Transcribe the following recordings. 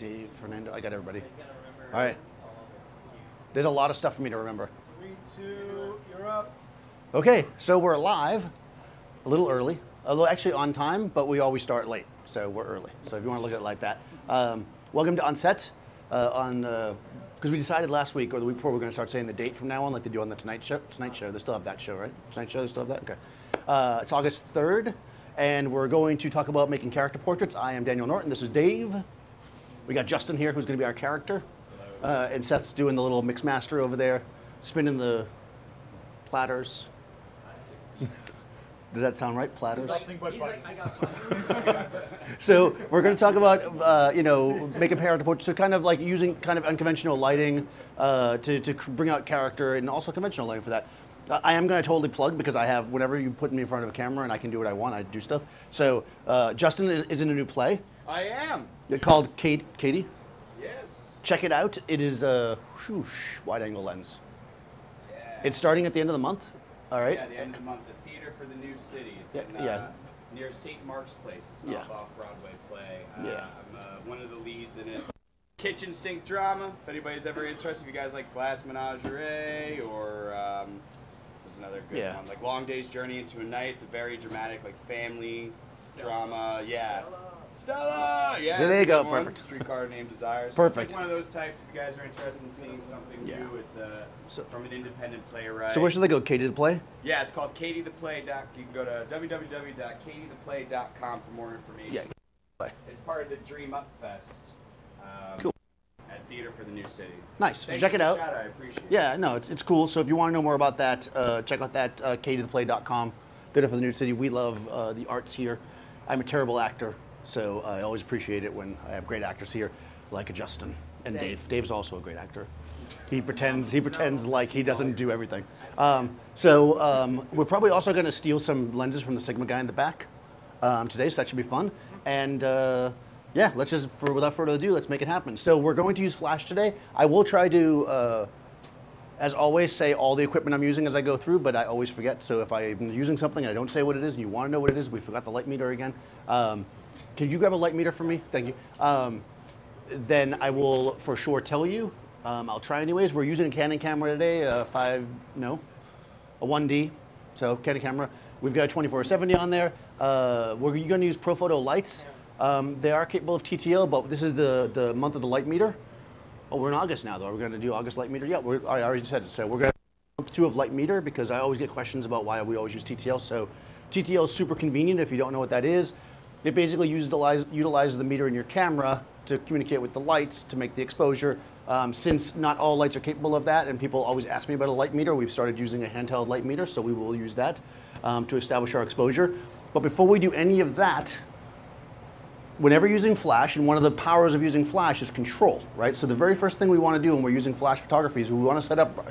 Dave, Fernando, I got everybody. All right. There's a lot of stuff for me to remember. 3, 2, you're up. Okay, so we're live, a little early, although actually on time, but we always start late, so we're early. So if you want to look at it like that. Welcome to OnSet, because we decided last week or the week before we're going to start saying the date from now on, like they do on the Tonight Show. Tonight Show, they still have that show, right? Tonight Show, they still have that? Okay. It's August 3rd, and we're going to talk about making character portraits. I am Daniel Norton, this is Dave. We got Justin here, who's going to be our character. And Seth's doing the little mix master over there, spinning the platters. Does that sound right? Platters? So we're going to talk about, making character portraits. So kind of like using kind of unconventional lighting to bring out character, and also conventional lighting for that. I am going to totally plug because I have, whenever you put me in front of a camera and I can do what I want, I do stuff. So Justin is in a new play. I am. Called Katie. Yes. Check it out. It is a wide angle lens. Yeah. It's starting at the end of the month. All right. Yeah, the end of the month. The Theater for the New City. It's near St. Mark's Place. It's an off-Broadway play. I'm one of the leads in it. Kitchen sink drama. If anybody's ever interested, if you guys like Glass Menagerie or what's another good one? Like Long Day's Journey into a Night. It's a very dramatic, like family drama. Yeah. Stella! Yeah, so there you go, perfect. Streetcar Named Desire. So Perfect. It's like one of those types, if you guys are interested in seeing something new, it's from an independent playwright. So where should they go, Katie the Play? Yeah, it's called Katie the Play. You can go to www.katietheplay.com for more information. Yeah. It's part of the Dream Up Fest. Cool. At Theater for the New City. Nice. So check it out. I appreciate it. Yeah, no, it's cool. So if you want to know more about that, check out that katietheplay.com. Theater for the New City. We love the arts here. I'm a terrible actor, so I always appreciate it when I have great actors here, like a Justin and Dave. Dave's also a great actor. He pretends like he doesn't do everything. We're probably also going to steal some lenses from the Sigma guy in the back today, so that should be fun. And let's just, without further ado, let's make it happen. So we're going to use Flash today. I will try to, as always, say all the equipment I'm using as I go through, but I always forget. So if I'm using something and I don't say what it is and you want to know what it is, we forgot the light meter again. Can you grab a light meter for me? Thank you. Then I will for sure tell you. I'll try anyways. We're using a Canon camera today, a 1D, so Canon camera. We've got a 24-70 on there. We're going to use Profoto lights. They are capable of TTL, but this is the month of the light meter. Oh, we're in August now, though. We're going to do August light meter. Yeah, I already said it. So we're going to do month 2 of light meter because I always get questions about why we always use TTL. So TTL is super convenient if you don't know what that is. It basically utilizes the meter in your camera to communicate with the lights to make the exposure. Since not all lights are capable of that, and people always ask me about a light meter, we've started using a handheld light meter, so we will use that to establish our exposure. But before we do any of that, whenever using Flash, and one of the powers of using Flash is control, right? So the very first thing we want to do when we're using Flash photography is we want to set up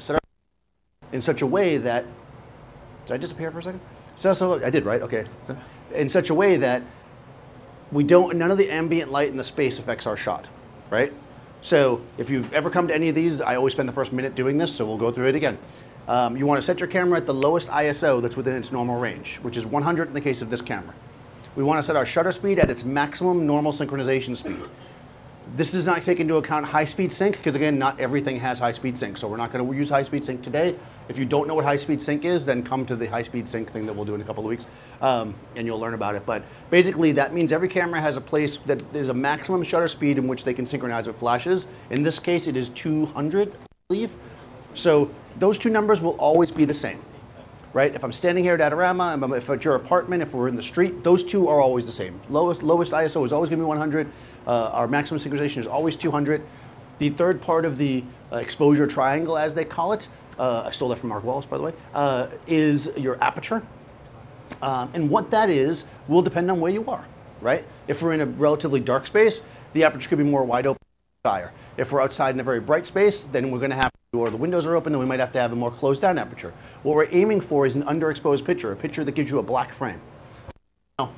in such a way that, did I disappear for a second? So I did, right? Okay. In such a way that none of the ambient light in the space affects our shot, right? So if you've ever come to any of these, I always spend the first minute doing this, so we'll go through it again. You want to set your camera at the lowest ISO that's within its normal range, which is 100 in the case of this camera. We want to set our shutter speed at its maximum normal synchronization speed. This does not take into account high-speed sync, because again, not everything has high-speed sync, so we're not going to use high-speed sync today. If you don't know what high-speed sync is, then come to the high-speed sync thing that we'll do in a couple of weeks, and you'll learn about it. But basically, that means every camera has a place that is a maximum shutter speed in which they can synchronize with flashes. In this case, it is 200, I believe. So those two numbers will always be the same, right? If I'm standing here at Adorama, if at your apartment, if we're in the street, those two are always the same. Lowest ISO is always going to be 100. Our maximum synchronization is always 200. The third part of the exposure triangle, as they call it, I stole that from Mark Wallace, by the way, is your aperture. And what that is will depend on where you are, right? If we're in a relatively dark space, the aperture could be more wide open, higher. If we're outside in a very bright space, then we're going to have, or the windows are open, then we might have to have a more closed down aperture. What we're aiming for is an underexposed picture, a picture that gives you a black frame. Now,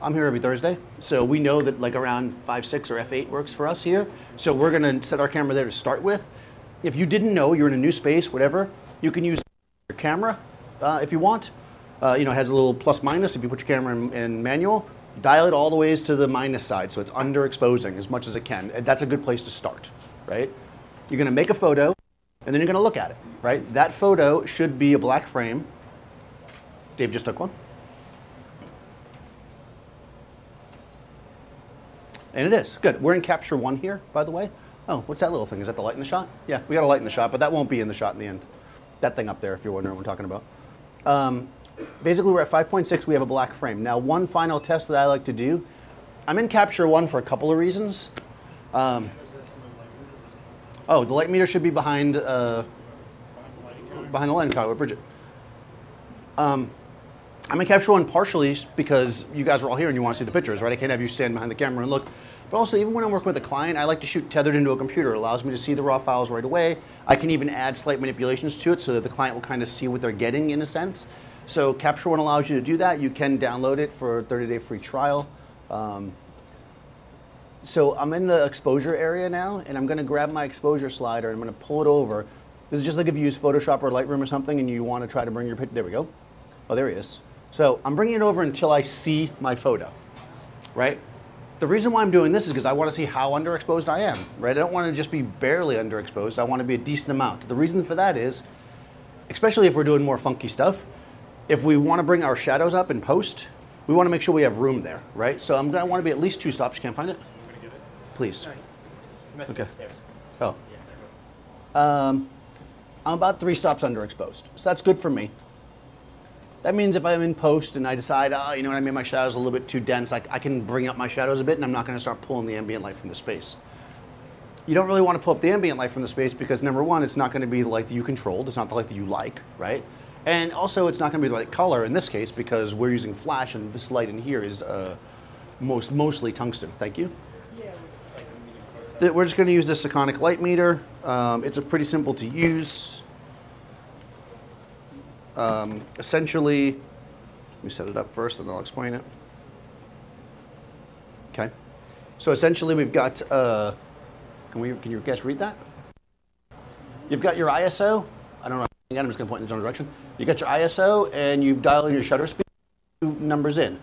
I'm here every Thursday, so we know that like around 5.6 or f8 works for us here. So we're going to set our camera there to start with. If you didn't know, you're in a new space, whatever, you can use your camera if you want. It has a little plus minus if you put your camera in manual. Dial it all the ways to the minus side, so it's underexposing as much as it can. And that's a good place to start, right? You're gonna make a photo, and then you're gonna look at it, right? That photo should be a black frame. Dave just took one. And it is, good. We're in capture 1 here, by the way. Oh, what's that little thing? Is that the light in the shot? Yeah, we got a light in the shot, but that won't be in the shot in the end. That thing up there, if you're wondering what we're talking about. Basically, we're at 5.6, we have a black frame. Now, one final test that I like to do, I'm in capture 1 for a couple of reasons. Oh, the light meter should be behind the line car with Bridget. I'm in capture 1 partially because you guys are all here and you want to see the pictures, right? I can't have you stand behind the camera and look. But also, even when I'm working with a client, I like to shoot tethered into a computer. It allows me to see the raw files right away. I can even add slight manipulations to it so that the client will kind of see what they're getting in a sense. So Capture One allows you to do that. You can download it for a 30-day free trial. So I'm in the exposure area now, and I'm going to grab my exposure slider and I'm going to pull it over. This is just like if you use Photoshop or Lightroom or something and you want to try to bring your picture. There we go. Oh, there he is. So I'm bringing it over until I see my photo, right? The reason why I'm doing this is because I want to see how underexposed I am, right? I don't want to just be barely underexposed. I want to be a decent amount. The reason for that is, especially if we're doing more funky stuff, if we want to bring our shadows up in post, we want to make sure we have room there, right? So I'm going to want to be at least 2 stops. You can't find it? I'm going to get it. Please. Okay. Oh. I'm about 3 stops underexposed. So that's good for me. That means if I'm in post and I decide, oh, you know what, I made my shadows a little bit too dense, I can bring up my shadows a bit and I'm not going to start pulling the ambient light from the space. You don't really want to pull up the ambient light from the space because number one, it's not going to be the light that you controlled. It's not the light that you like, right? And also it's not going to be the right color in this case because we're using flash and this light in here is mostly tungsten. Thank you. We're just going to use this Iconic light meter. It's a pretty simple to use. Essentially, let me set it up first and I'll explain it. Okay. So essentially we've got, can you guys read that? You've got your ISO. I don't know, again, I'm just going to point in the general direction. You got your ISO and you dial in your shutter speed, 2 numbers in.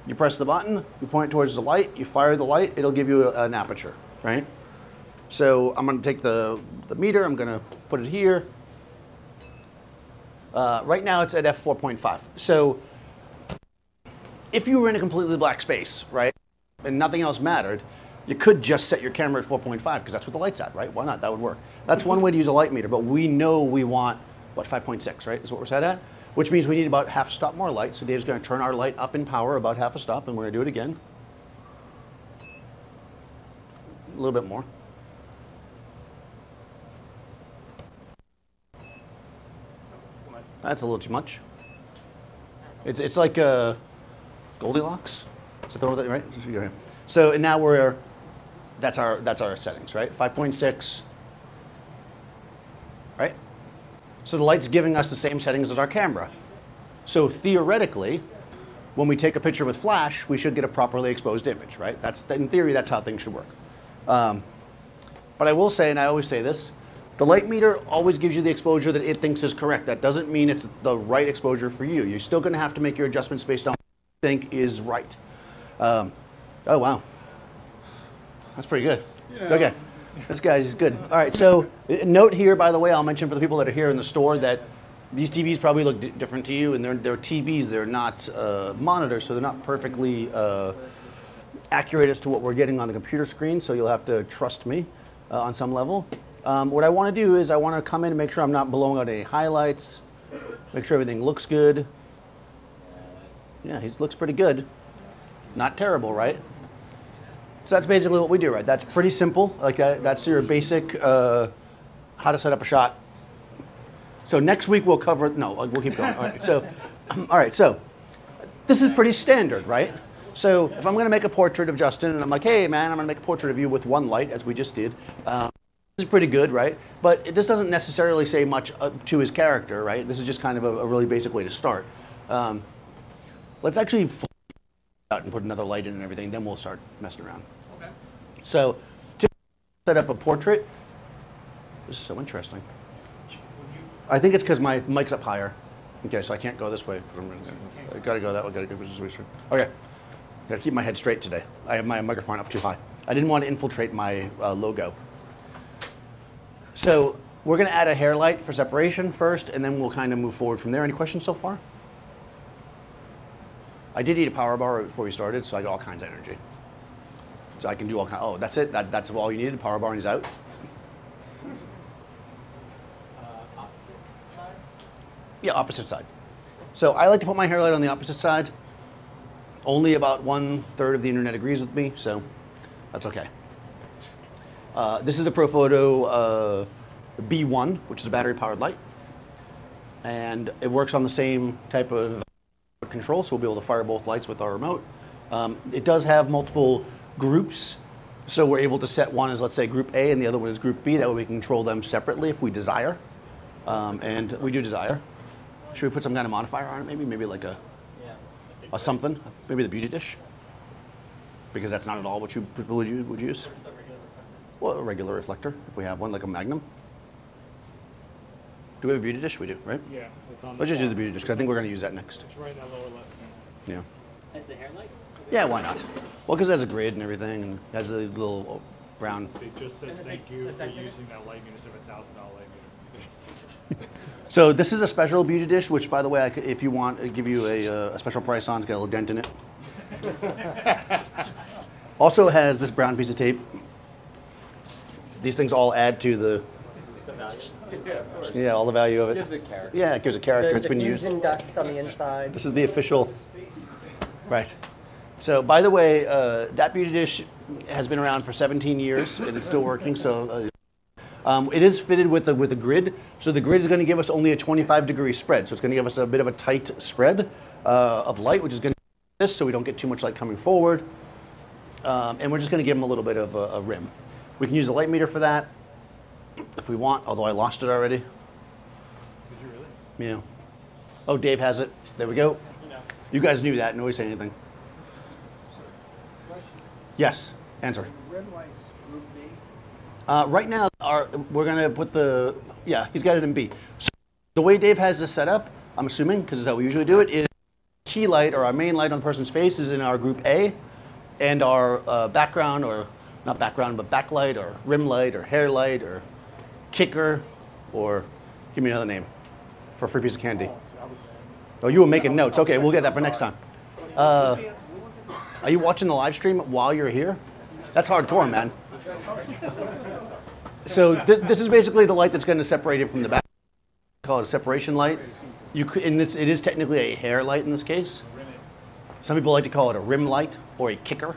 You press the button, you point it towards the light, you fire the light, it'll give you an aperture, right? So I'm going to take the meter, I'm going to put it here. Right now it's at f4.5. So if you were in a completely black space, right, and nothing else mattered, you could just set your camera at 4.5 because that's what the light's at, right? Why not? That would work. That's one way to use a light meter, but we know we want, what, 5.6, right, is what we're set at? Which means we need about half a stop more light. So Dave's going to turn our light up in power about half a stop, and we're going to do it again. A little bit more. That's a little too much. It's like Goldilocks. Is that right? So and now that's our settings, right? 5.6, right? So the light's giving us the same settings as our camera. So theoretically, when we take a picture with flash, we should get a properly exposed image, right? In theory, that's how things should work. But I will say, and I always say this, the light meter always gives you the exposure that it thinks is correct. That doesn't mean it's the right exposure for you. You're still going to have to make your adjustments based on what you think is right. Oh, wow. That's pretty good. Yeah. Okay. This guy's good. All right, so note here, by the way, I'll mention for the people that are here in the store that these TVs probably look different to you, and they're TVs. They're not monitors, so they're not perfectly accurate as to what we're getting on the computer screen, so you'll have to trust me on some level. What I want to do is I want to come in and make sure I'm not blowing out any highlights, make sure everything looks good. Yeah, he looks pretty good. Not terrible, right? So that's basically what we do, right? That's pretty simple. Like that's your basic how to set up a shot. So next week we'll cover, no, we'll keep going. All right, so this is pretty standard, right? So if I'm going to make a portrait of Justin and I'm like, hey man, I'm going to make a portrait of you with one light, as we just did. This is pretty good, right? But this doesn't necessarily say much to his character, right? This is just kind of a really basic way to start. Let's actually out and put another light in and everything, then we'll start messing around. Okay. So to set up a portrait, this is so interesting. I think it's because my mic's up higher. Okay, so I can't go this way. I gotta go that way, gotta go this way. Okay. Gotta keep my head straight today. I have my microphone up too high. I didn't want to infiltrate my logo. So we're gonna add a hair light for separation first, and then we'll kind of move forward from there. Any questions so far? I did eat a power bar before we started, so I got all kinds of energy. So I can do all kinds. Oh, that's it? That's all you needed? Power bar and he's out? Opposite side? Yeah, opposite side. So I like to put my hair light on the opposite side. Only about 1/3 of the internet agrees with me, so that's okay. This is a Profoto B1, which is a battery-powered light. And it works on the same type of control, so we'll be able to fire both lights with our remote. It does have multiple groups, so we're able to set one as, let's say, group A, and the other one is group B. That way we can control them separately if we desire. And we do desire. Should we put some kind of modifier on it, maybe like a something, maybe the beauty dish? Because that's not at all what you would use. Well, a regular reflector, if we have one, like a Magnum. Do we have a beauty dish? We do, right? Yeah, it's on. Let's just use the beauty dish, because I think we're going to use that next. It's right in that lower left. Yeah. As the hair light? Yeah, why not? Well, because it has a grid and everything, and has the little brown. They just said thank you for using that light meter, so $1,000 light meter. So this is a special beauty dish, which, by the way, if you want, I'll give you a special price on. It's got a little dent in it. Also has this brown piece of tape. These things all add to the value? Yeah, of course. Yeah, all the value of it. Gives it character. Yeah, it gives a character. It's been used. The dust on the inside. This is the official. Right. So, by the way, that beauty dish has been around for 17 years and it's still working. So, it is fitted with a grid. So the grid is going to give us only a 25-degree spread. So it's going to give us a bit of a tight spread of light, which is going to do this, so we don't get too much light coming forward. And we're just going to give them a little bit of a rim. We can use a light meter for that if we want, although I lost it already. Did you really? Yeah. Oh, Dave has it. There we go. You guys knew that. Nobody say anything. Yes. Answer. Red lights, group B. Right now, we're going to put the, yeah, he's got it in B. So the way Dave has this set up, I'm assuming, because it's how we usually do it, is key light, or our main light on the person's face, is in our group A, and our background, or not background, but backlight, or rim light, or hair light, or kicker, or give me another name for a free piece of candy. Oh, you were making notes. Okay, we'll get that for next time. Are you watching the live stream while you're here? That's hardcore, man. So this is basically the light that's going to separate it from the back. Call it a separation light. It is technically a hair light in this case. Some people like to call it a rim light or a kicker.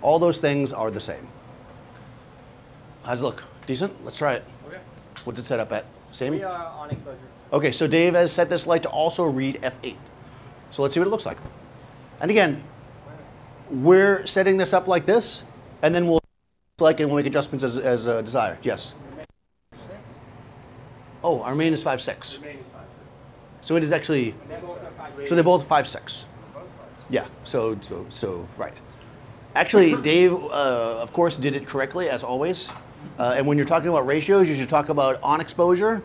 All those things are the same. How's it look? Decent? Let's try it. Okay. What's it set up at? Same? We are on exposure. Okay, so Dave has set this light to also read F8. So let's see what it looks like. And again, we're setting this up like this, and then we'll and we'll make adjustments as desired. Yes. Oh, our main is 5.6. So it is actually. So they're both 5.6. Yeah. So right. Actually, Dave, of course, did it correctly as always. And when you're talking about ratios, you should talk about on exposure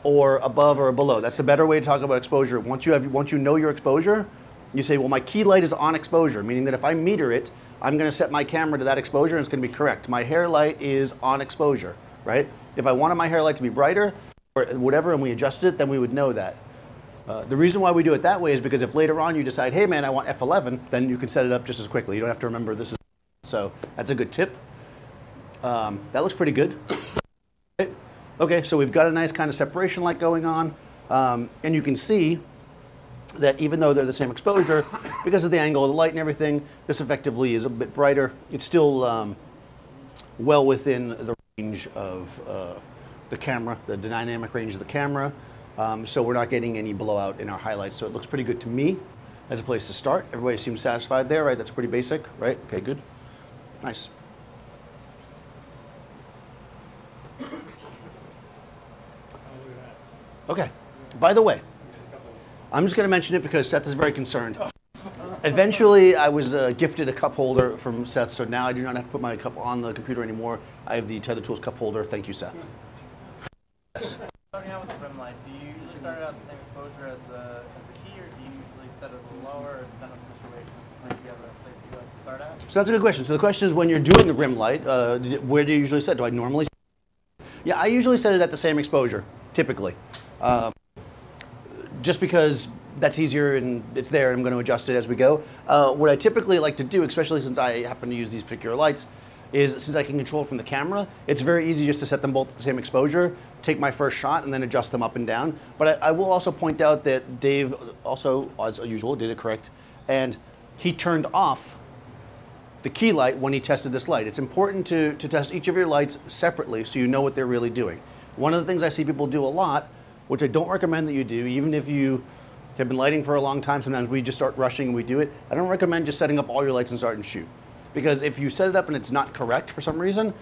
or above or below. That's the better way to talk about exposure. Once you know your exposure, you say, well, my key light is on exposure, meaning that if I meter it, I'm going to set my camera to that exposure, and it's going to be correct. My hair light is on exposure, right? If I wanted my hair light to be brighter or whatever, and we adjusted it, then we would know that. The reason why we do it that way is because if later on you decide, hey, man, I want F11, then you can set it up just as quickly. You don't have to remember this is. So that's a good tip. That looks pretty good. Okay, so we've got a nice kind of separation light going on. And you can see that even though they're the same exposure, because of the angle of the light and everything, this effectively is a bit brighter. It's still well within the range of the camera, the dynamic range of the camera. So we're not getting any blowout in our highlights. So it looks pretty good to me as a place to start. Everybody seems satisfied there, right? That's pretty basic, right? Okay, good. Nice. Okay. By the way, I'm just going to mention it because Seth is very concerned. Eventually, I was gifted a cup holder from Seth, so now I do not have to put my cup on the computer anymore. I have the Tether Tools cup holder. Thank you, Seth. Yes. Starting out with the rim light, do you usually start out the same exposure as the key, or do you usually set it a little lower, or depend on the situation? So that's a good question. So the question is, when you're doing the rim light, where do you usually set? Do I normally? Yeah, I usually set it at the same exposure, typically. Just because that's easier and it's there and I'm going to adjust it as we go. What I typically like to do, especially since I happen to use these particular lights, is since I can control from the camera, it's very easy just to set them both at the same exposure, take my first shot and then adjust them up and down. But I will also point out that Dave also, as usual, did it correct. And he turned off the key light when he tested this light. It's important to test each of your lights separately so you know what they're really doing. One of the things I see people do a lot, which I don't recommend that you do, even if you have been lighting for a long time, sometimes we just start rushing and we do it. I don't recommend just setting up all your lights and starting to shoot. Because if you set it up and it's not correct for some reason,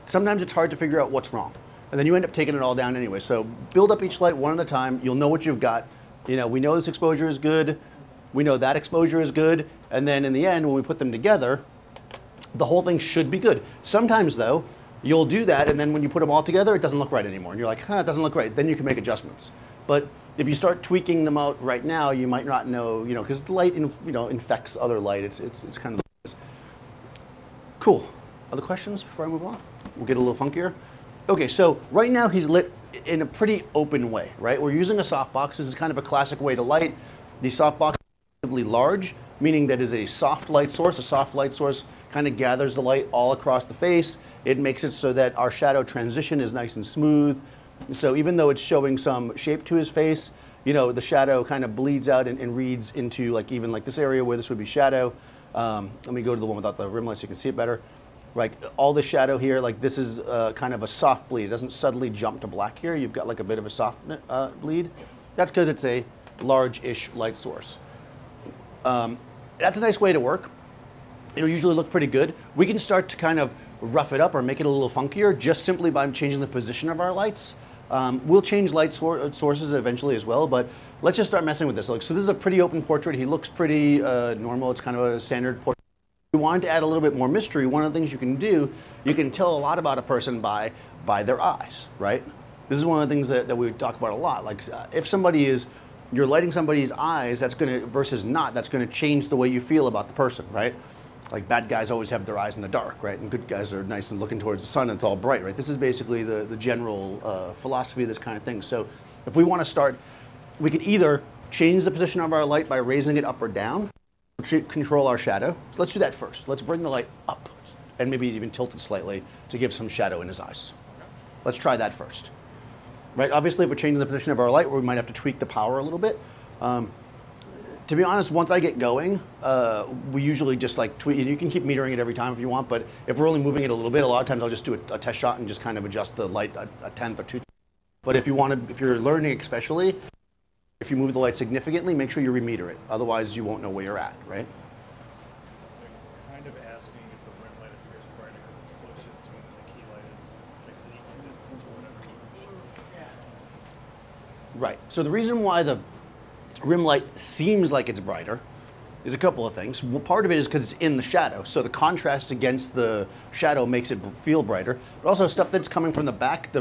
sometimes it's hard to figure out what's wrong. And then you end up taking it all down anyway. So build up each light one at a time. You'll know what you've got. You know, we know this exposure is good. We know that exposure is good. And then in the end, when we put them together, the whole thing should be good. Sometimes though, you'll do that and then when you put them all together, it doesn't look right anymore. And you're like, huh, it doesn't look right. Then you can make adjustments. But if you start tweaking them out right now, you might not know, you know, because light infects other light. It's kind of cool. Other questions before I move on? We'll get a little funkier. Okay, so right now he's lit in a pretty open way, right? We're using a softbox. This is kind of a classic way to light. The softbox is relatively large, meaning that is a soft light source. A soft light source kind of gathers the light all across the face. It makes it so that our shadow transition is nice and smooth. So even though it's showing some shape to his face, you know, the shadow kind of bleeds out and reads into like even like this area where this would be shadow. Let me go to the one without the rim light so you can see it better. Like all the shadow here, like this is kind of a soft bleed. It doesn't suddenly jump to black here. You've got like a bit of a soft bleed. That's because it's a large-ish light source. That's a nice way to work. It'll usually look pretty good. We can start to kind of rough it up or make it a little funkier just simply by changing the position of our lights. We'll change light sources eventually as well, but let's just start messing with this. So this is a pretty open portrait. He looks pretty normal. It's kind of a standard portrait. If you want to add a little bit more mystery, one of the things you can do, you can tell a lot about a person by their eyes, right? This is one of the things that we talk about a lot. Like if somebody is, you're lighting somebody's eyes, that's going to, versus not, that's going to change the way you feel about the person, right? Like bad guys always have their eyes in the dark, right? And good guys are nice and looking towards the sun and it's all bright, right? This is basically the general philosophy of this kind of thing. So if we want to start, we could either change the position of our light by raising it up or down, control our shadow. So let's do that first. Let's bring the light up and maybe even tilt it slightly to give some shadow in his eyes. Let's try that first. Right? Obviously, if we're changing the position of our light, we might have to tweak the power a little bit. To be honest, once I get going, we usually just like tweak. You can keep metering it every time if you want, but if we're only moving it a little bit, a lot of times I'll just do a test shot and just kind of adjust the light a tenth or two. But if you want to, if you're learning especially, if you move the light significantly, make sure you remeter it. Otherwise, you won't know where you're at, right? They're kind of asking if the rim light appears brighter because it's closer to him and the key light is like the equal distance or whatever. Right. So the reason why the rim light seems like it's brighter is a couple of things. Well, part of it is because it's in the shadow, so the contrast against the shadow makes it feel brighter. But also stuff that's coming from the back, the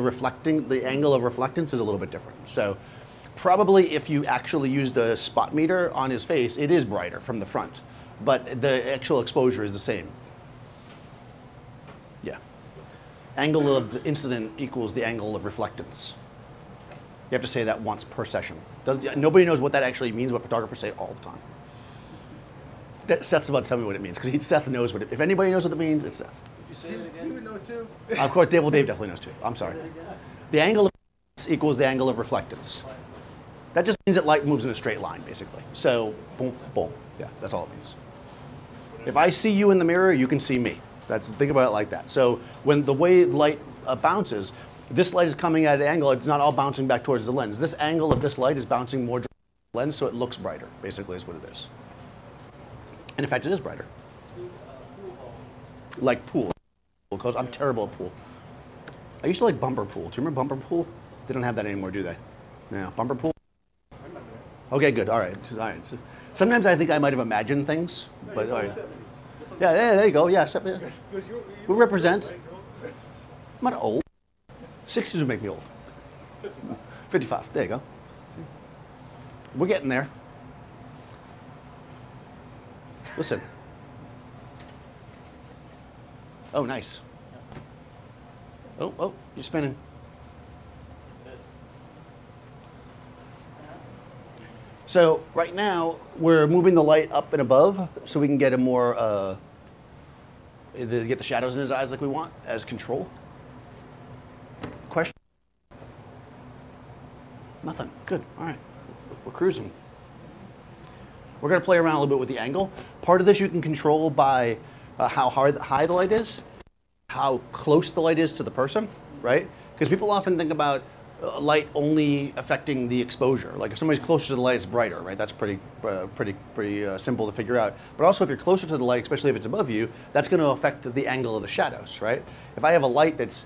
angle of reflectance is a little bit different. So probably if you actually used a spot meter on his face, it is brighter from the front, but the actual exposure is the same. Yeah. Angle of the incident equals the angle of reflectance. You have to say that once per session. Nobody knows what that actually means, but photographers say it all the time. Seth's about to tell me what it means, because Seth knows what it, if anybody knows what it means, it's Seth. You say it again? You would know too. Of course, Dave definitely knows too. I'm sorry. The angle of equals the angle of reflectance. That just means that light moves in a straight line, basically. So, boom, boom. Yeah, that's all it means. If I see you in the mirror, you can see me. Think about it like that. So, when the way light bounces, this light is coming at an angle, it's not all bouncing back towards the lens. This angle of this light is bouncing more towards the lens, so it looks brighter, basically is what it is. And in fact, it is brighter. Like pool. Because I'm terrible at pool. I used to like bumper pool. Do you remember bumper pool? They don't have that anymore, do they? Yeah, bumper pool? Okay, good. All right. All right. So, sometimes I think I might have imagined things, but all right. Yeah, there you go. Yeah, we represent. I'm not old. 60s would make me old. 55. There you go. See? We're getting there. Listen. Oh, nice. Oh, you're spinning. So right now we're moving the light up and above so we can get a more get the shadows in his eyes like we want as control. Question? Nothing. Good. All right. We're cruising. We're going to play around a little bit with the angle. Part of this you can control by how high the light is, how close the light is to the person, right? Because people often think about light only affecting the exposure. Like if somebody's closer to the light, it's brighter, right? That's pretty simple to figure out. But also if you're closer to the light, especially if it's above you, that's going to affect the angle of the shadows, right? If I have a light that's,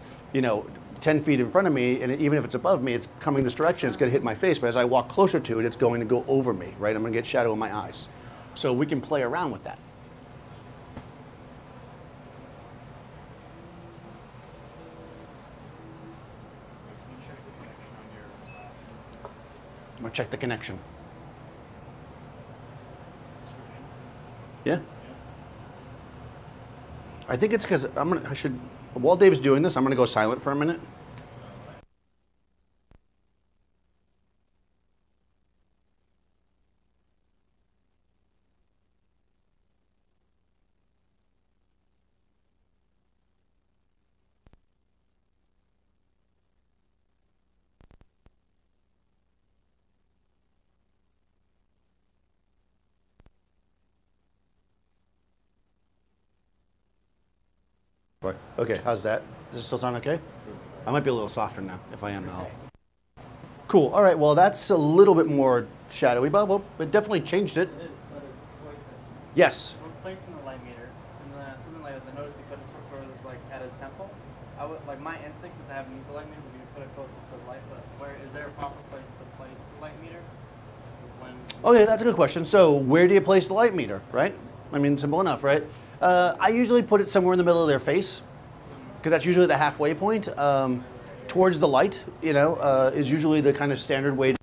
10 feet in front of me, and even if it's above me, it's coming this direction, it's going to hit my face, but as I walk closer to it, it's going to go over me, right? I'm going to get shadow in my eyes. So we can play around with that. I'm going to check the connection. Yeah? I think it's because while Dave's doing this, I'm going to go silent for a minute. Okay, how's that? Does it still sound okay? I might be a little softer now. If I am, then I'll. Cool. All right. Well, that's a little bit more shadowy, but it definitely changed it. That is quite good. Yes. We're placing the light meter, and something like this. I noticed you put it sort of like at his temple. I would like my instincts is I haven't used the light meter. Would be to put it closer to the light, but is there a proper place to place the light meter? Okay, that's a good question. So where do you place the light meter, right? I mean, simple enough, right? I usually put it somewhere in the middle of their face, because that's usually the halfway point. Towards the light, is usually the kind of standard way.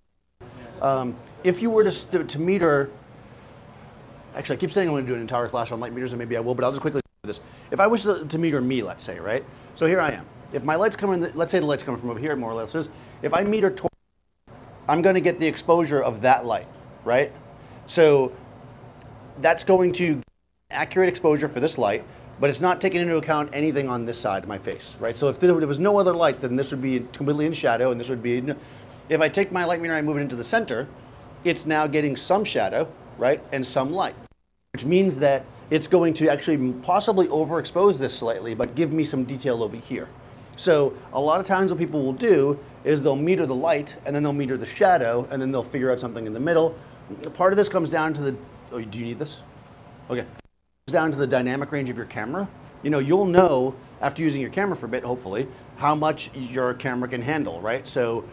If you were to meter, actually I keep saying I'm going to do an entire class on light meters, and maybe I will, but I'll just quickly do this. If I wish to meter me, let's say, right? So here I am. If my light's coming, let's say the light's coming from over here, more or less is. If I meter towards, I'm going to get the exposure of that light, right? So that's going to get accurate exposure for this light, but it's not taking into account anything on this side of my face, right? So if there was no other light, then this would be completely in shadow, and this would be, if I take my light meter and I move it into the center, it's now getting some shadow, right, and some light, which means that it's going to actually possibly overexpose this slightly, but give me some detail over here. So a lot of times what people will do is they'll meter the light, and then they'll meter the shadow, and then they'll figure out something in the middle. Part of this comes down to do you need this? Okay. Down to the dynamic range of your camera. You'll know after using your camera for a bit, hopefully, how much your camera can handle, right? So,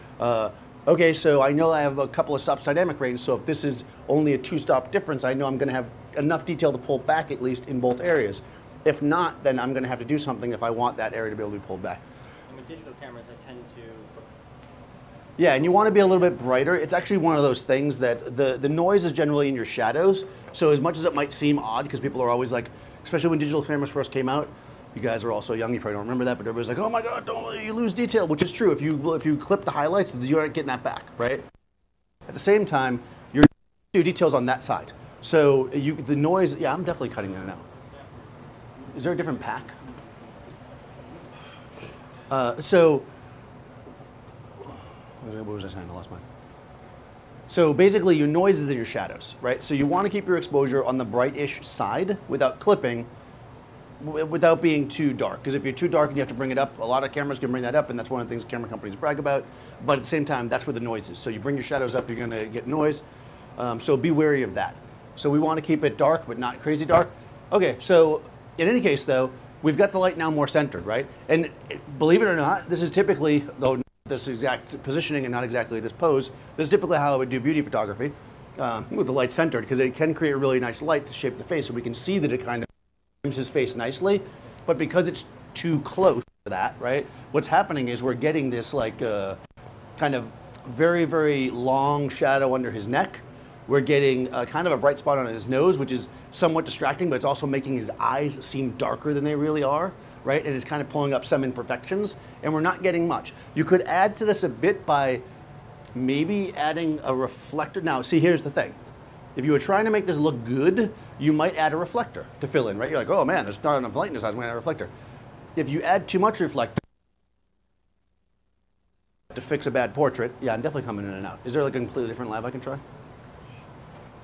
okay, so I know I have a couple of stops dynamic range, so if this is only a 2-stop difference, I know I'm going to have enough detail to pull back at least in both areas. If not, then I'm going to have to do something if I want that area to be able to be pulled back. And with digital cameras, I tend to... Yeah, and you want to be a little bit brighter. It's actually one of those things that the noise is generally in your shadows. So as much as it might seem odd, because people are always like, especially when digital cameras first came out, you guys are all so young, you probably don't remember that, but everybody's like, oh my God, you lose detail, which is true. If you clip the highlights, you aren't getting that back, right? At the same time, you're doing details on that side. So the noise, yeah, I'm definitely cutting that out. Is there a different pack? What was I saying? I lost mine. So basically your noise is in your shadows, right? So you want to keep your exposure on the bright-ish side without clipping, without being too dark. Because if you're too dark and you have to bring it up, a lot of cameras can bring that up, and that's one of the things camera companies brag about. But at the same time, that's where the noise is. So you bring your shadows up, you're going to get noise. So be wary of that. So we want to keep it dark, but not crazy dark. Okay, so in any case, though, we've got the light now more centered, right? And believe it or not, this is typically, though this exact positioning and not exactly this pose, this is typically how I would do beauty photography with the light centered, because it can create a really nice light to shape the face, so we can see that it kind of frames his face nicely. But because it's too close to that, right, what's happening is we're getting this like kind of very, very long shadow under his neck. We're getting kind of a bright spot on his nose, which is somewhat distracting, but it's also making his eyes seem darker than they really are. right? And it's kind of pulling up some imperfections, and we're not getting much. You could add to this a bit by maybe adding a reflector. Now, see, here's the thing. If you were trying to make this look good, you might add a reflector to fill in, right? You're like, oh man, there's not enough light in this, I'm going to add a reflector. If you add too much reflector to fix a bad portrait, yeah, I'm definitely coming in and out. Is there like a completely different lab I can try?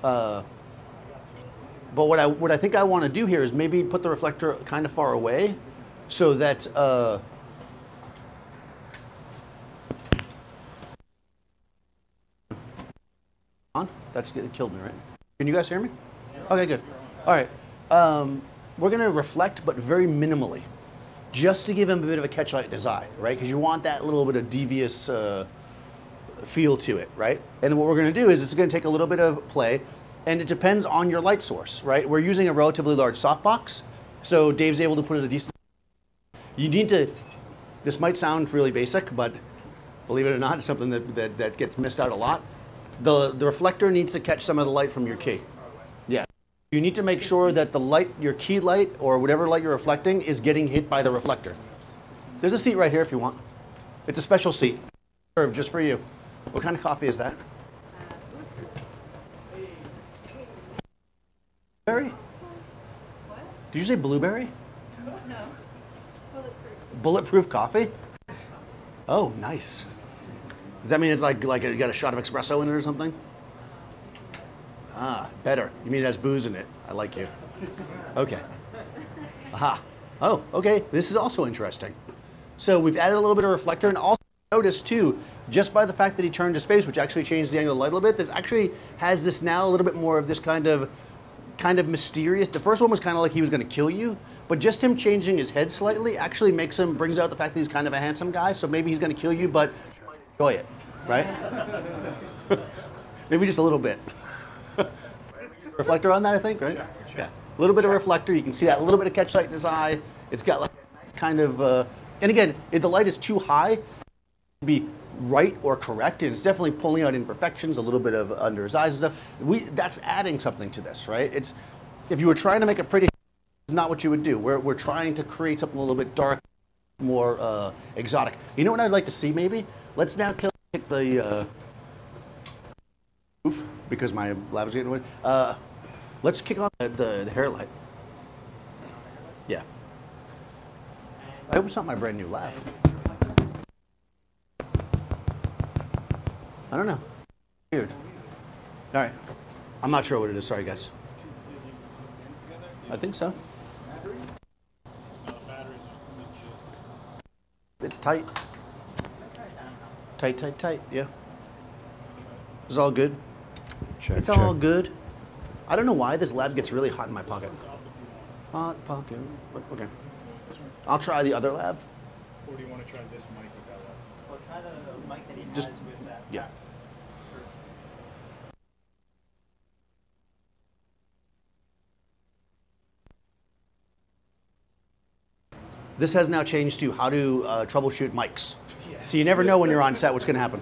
But what I think I want to do here is maybe put the reflector kind of far away so that it killed me, right? Can you guys hear me? Okay, good. All right. We're going to reflect, but very minimally, just to give him a bit of a catchlight in his eye, right? Because you want that little bit of devious feel to it, right? And what we're going to do is it's going to take a little bit of play, and it depends on your light source, right? We're using a relatively large softbox, so Dave's able to put in a decent. You need to. This might sound really basic, but believe it or not, it's something that gets missed out a lot. The reflector needs to catch some of the light from your key. Yeah. You need to make sure that the light, your key light, or whatever light you're reflecting, is getting hit by the reflector. There's a seat right here if you want. It's a special seat, served just for you. What kind of coffee is that? Blueberry? What? Did you say blueberry? No. Bulletproof. Bulletproof coffee? Oh, nice. Does that mean it's like you got a shot of espresso in it or something? Ah, better. You mean it has booze in it? I like you. Okay. Aha. Oh, okay. This is also interesting. So we've added a little bit of reflector, and also notice too, just by the fact that he turned his face, which actually changed the angle of the light a little bit, this actually has this now a little bit more of this kind of mysterious. The first one was kind of like he was going to kill you, but just him changing his head slightly actually brings out the fact that he's kind of a handsome guy. So maybe he's going to kill you, but enjoy it, right? Maybe just a little bit. Reflector on that, I think, right? Yeah. A little bit of reflector. You can see that a little bit of catchlight in his eye. It's got like kind of, and again, if the light is too high, it can be right or correct, and it's definitely pulling out imperfections, a little bit of under his eyes and stuff. That's adding something to this, right? It's, if you were trying to make it pretty, it's not what you would do. We're trying to create something a little bit dark, more exotic. You know what I'd like to see maybe? Let's now pick the roof, because my lab is getting away. Let's kick on the hair light. Yeah. I hope it's not my brand new lab. I don't know. Weird. All right. I'm not sure what it is. Sorry, guys. I think so. It's tight. Tight, tight, tight. Yeah. It's all good. Check, it's all good. I don't know why this lab gets really hot in my pocket. Hot pocket. Okay. I'll try the other lab. Or do you want to try this mic with that lab? Well, try the mic that he Just- has with that. Yeah. This has now changed to how to troubleshoot mics. Yes. So you never know when you're on set what's going to happen.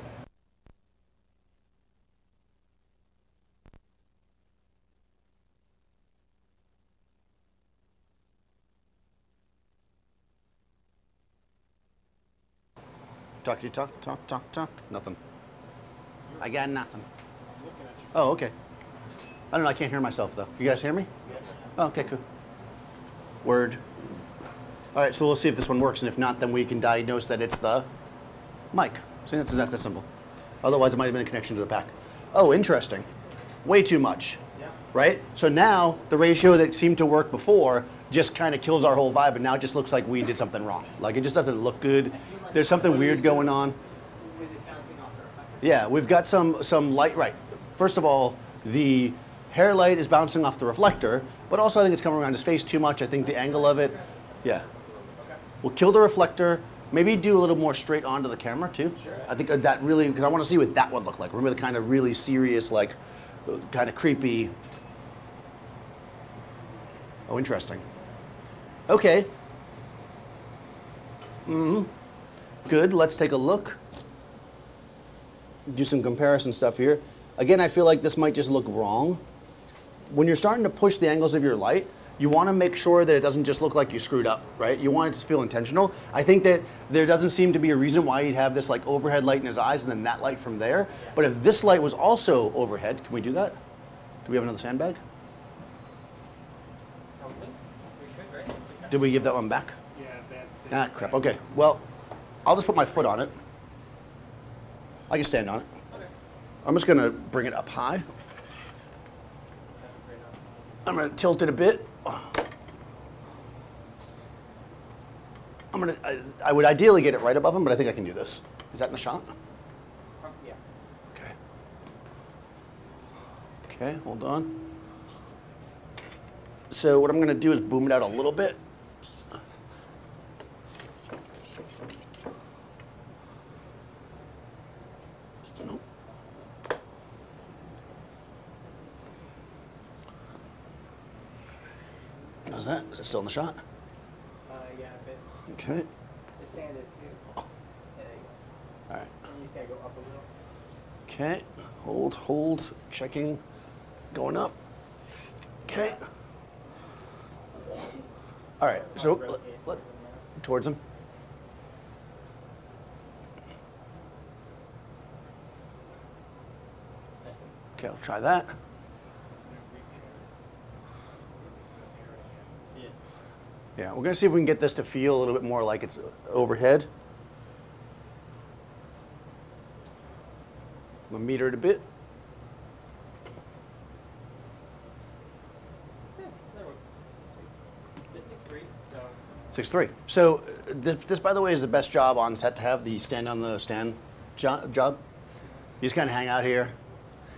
Talk to you, talk. Nothing. I got nothing. Oh, okay. I don't know, I can't hear myself though. You guys hear me? Oh, okay, cool. Word. All right, so we'll see if this one works, and if not, then we can diagnose that it's the mic. See, that's that simple. Otherwise, it might have been a connection to the pack. Oh, interesting. Way too much, right? So now, the ratio that seemed to work before just kind of kills our whole vibe, and now it just looks like we did something wrong. Like, it just doesn't look good. There's something weird going on. Yeah, we've got some light, right. First of all, the hair light is bouncing off the reflector, but also I think it's coming around his face too much. I think the angle of it, yeah. We'll kill the reflector, maybe do a little more straight onto the camera too. Sure. I think that really, because I want to see what that would look like. Remember the kind of really serious, like, kind of creepy. Oh, interesting. Okay. Good, let's take a look. Do some comparison stuff here. Again, I feel like this might just look wrong. When you're starting to push the angles of your light, you want to make sure that it doesn't just look like you screwed up, right? You want it to feel intentional. I think that there doesn't seem to be a reason why he'd have this like overhead light in his eyes and then that light from there. But if this light was also overhead, can we do that? Do we have another sandbag? Probably. We should, right? Did we give that one back? Yeah, that. Ah, crap. Okay. Well, I'll just put my foot on it. I can stand on it. Okay. I'm just going to bring it up high. I'm going to tilt it a bit. I would ideally get it right above him, but I think I can do this. Is that in the shot? Yeah. Okay. Okay, hold on. So what I'm going to do is boom it out a little bit. Nope. How's that? Is it still in the shot? Yeah, a bit. Okay. The stand is too. Yeah, there you go. All right. And you just gotta go up a little. Okay. Hold. Checking. Going up. Okay. All right. So let towards him. Okay, I'll try that. Yeah. Yeah, we're gonna see if we can get this to feel a little bit more like it's overhead. We'll meter it a bit. Yeah, that works. It's 6'3", so. 6'3". So this, by the way, is the best job on set to have, the stand on the stand job. You just kind of hang out here.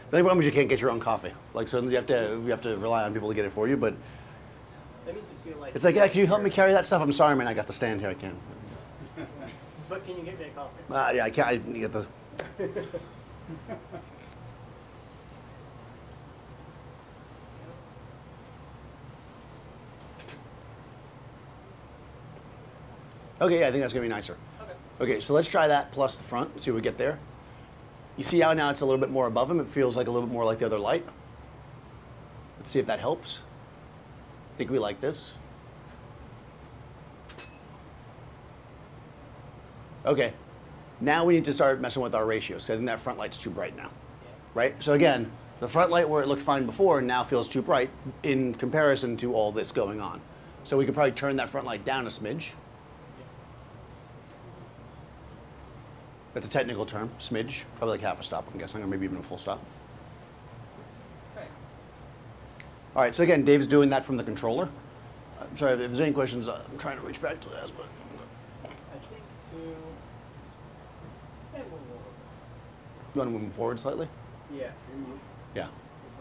The only problem is you can't get your own coffee. Like, so you have to rely on people to get it for you. But That makes you feel like. it's like, yeah, can you help me carry that stuff? I'm sorry, man. I got the stand here. I can't. But can you get me a coffee? Yeah, I can't. I get the. Okay, yeah, I think that's gonna be nicer. Okay. Okay, so let's try that plus the front. See what we get there. You see how now it's a little bit more above him? It feels like a little bit more like the other light. Let's see if that helps. I think we like this. Okay, now we need to start messing with our ratios because I think that front light's too bright now, Yeah. right? So again, the front light where it looked fine before now feels too bright in comparison to all this going on. So we could probably turn that front light down a smidge. That's a technical term, smidge. Probably like half a stop, I'm guessing, or maybe even a full stop. Try it. All right, so again, Dave's doing that from the controller. I'm sorry, if there's any questions, I'm trying to reach back to that. But I think to. Yeah, we'll you want to move him forward slightly? yeah. Remove. Yeah. Move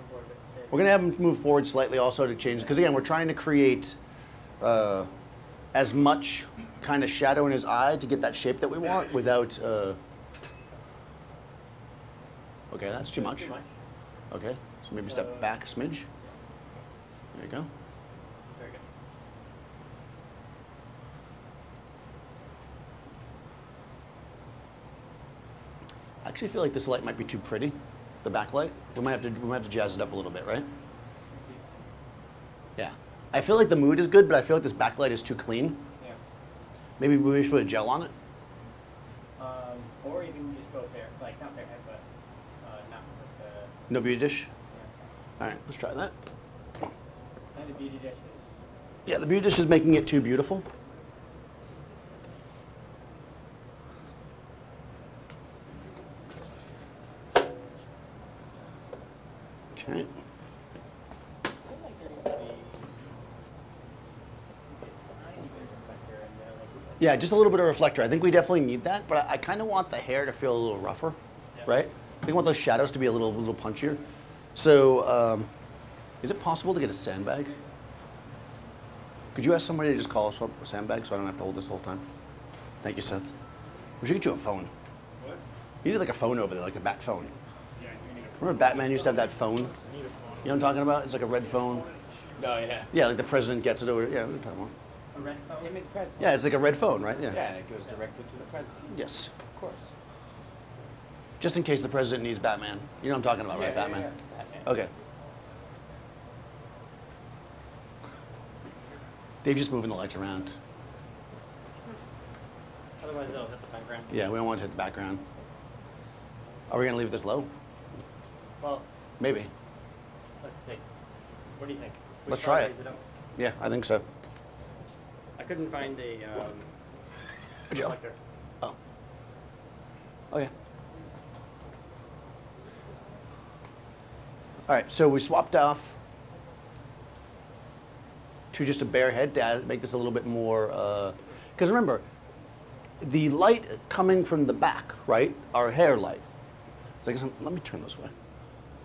forward a bit. There. We're going to have him move forward slightly also to change, because again, we're trying to create as much kind of shadow in his eye to get that shape that we want without... Okay, that's too much. Too much. Okay, so maybe step back a smidge. There you go. Very good. I actually feel like this light might be too pretty, the backlight. We might have to jazz it up a little bit, right? Yeah. I feel like the mood is good, but I feel like this backlight is too clean. Yeah. Maybe we should put a gel on it. Or even just go there, like not there, but not with the. No beauty dish. Yeah. All right, let's try that. And the beauty dish is. Yeah, the beauty dish is making it too beautiful. Okay. I feel like there needs to be. A tiny bit of reflector in there, like. Yeah, just a little bit of reflector. I think we definitely need that, but I kind of want the hair to feel a little rougher, right? I think I want those shadows to be a little punchier. So, is it possible to get a sandbag? Could you ask somebody to just call us up a sandbag so I don't have to hold this the whole time? Thank you, Seth. We should get you a phone. What? You need like a phone over there, like a bat phone. Yeah, I do need a phone. Remember Batman used to have that phone? I need a phone. You know what I'm talking about? It's like a red phone. Oh, yeah. Yeah, like the president gets it over. Yeah, what are you talking about? A red phone. Him and president. Yeah, it's like a red phone, right? Yeah. Yeah, and it goes directly to the president. Yes. Of course. Just in case the president needs Batman. You know what I'm talking about, right, Batman? Batman. Okay. Dave's just moving the lights around. Otherwise, it'll hit the background. Yeah, we don't want it to hit the background. Are we going to leave it this low? Well, Maybe. let's see. What do you think? Let's try it. Raise it up? Yeah, I think so. I couldn't find a Joe. reflector. Oh. Okay. All right, so we swapped off to just a bare head to make this a little bit more, because remember, the light coming from the back, right, our hair light. So I guess let me turn this way.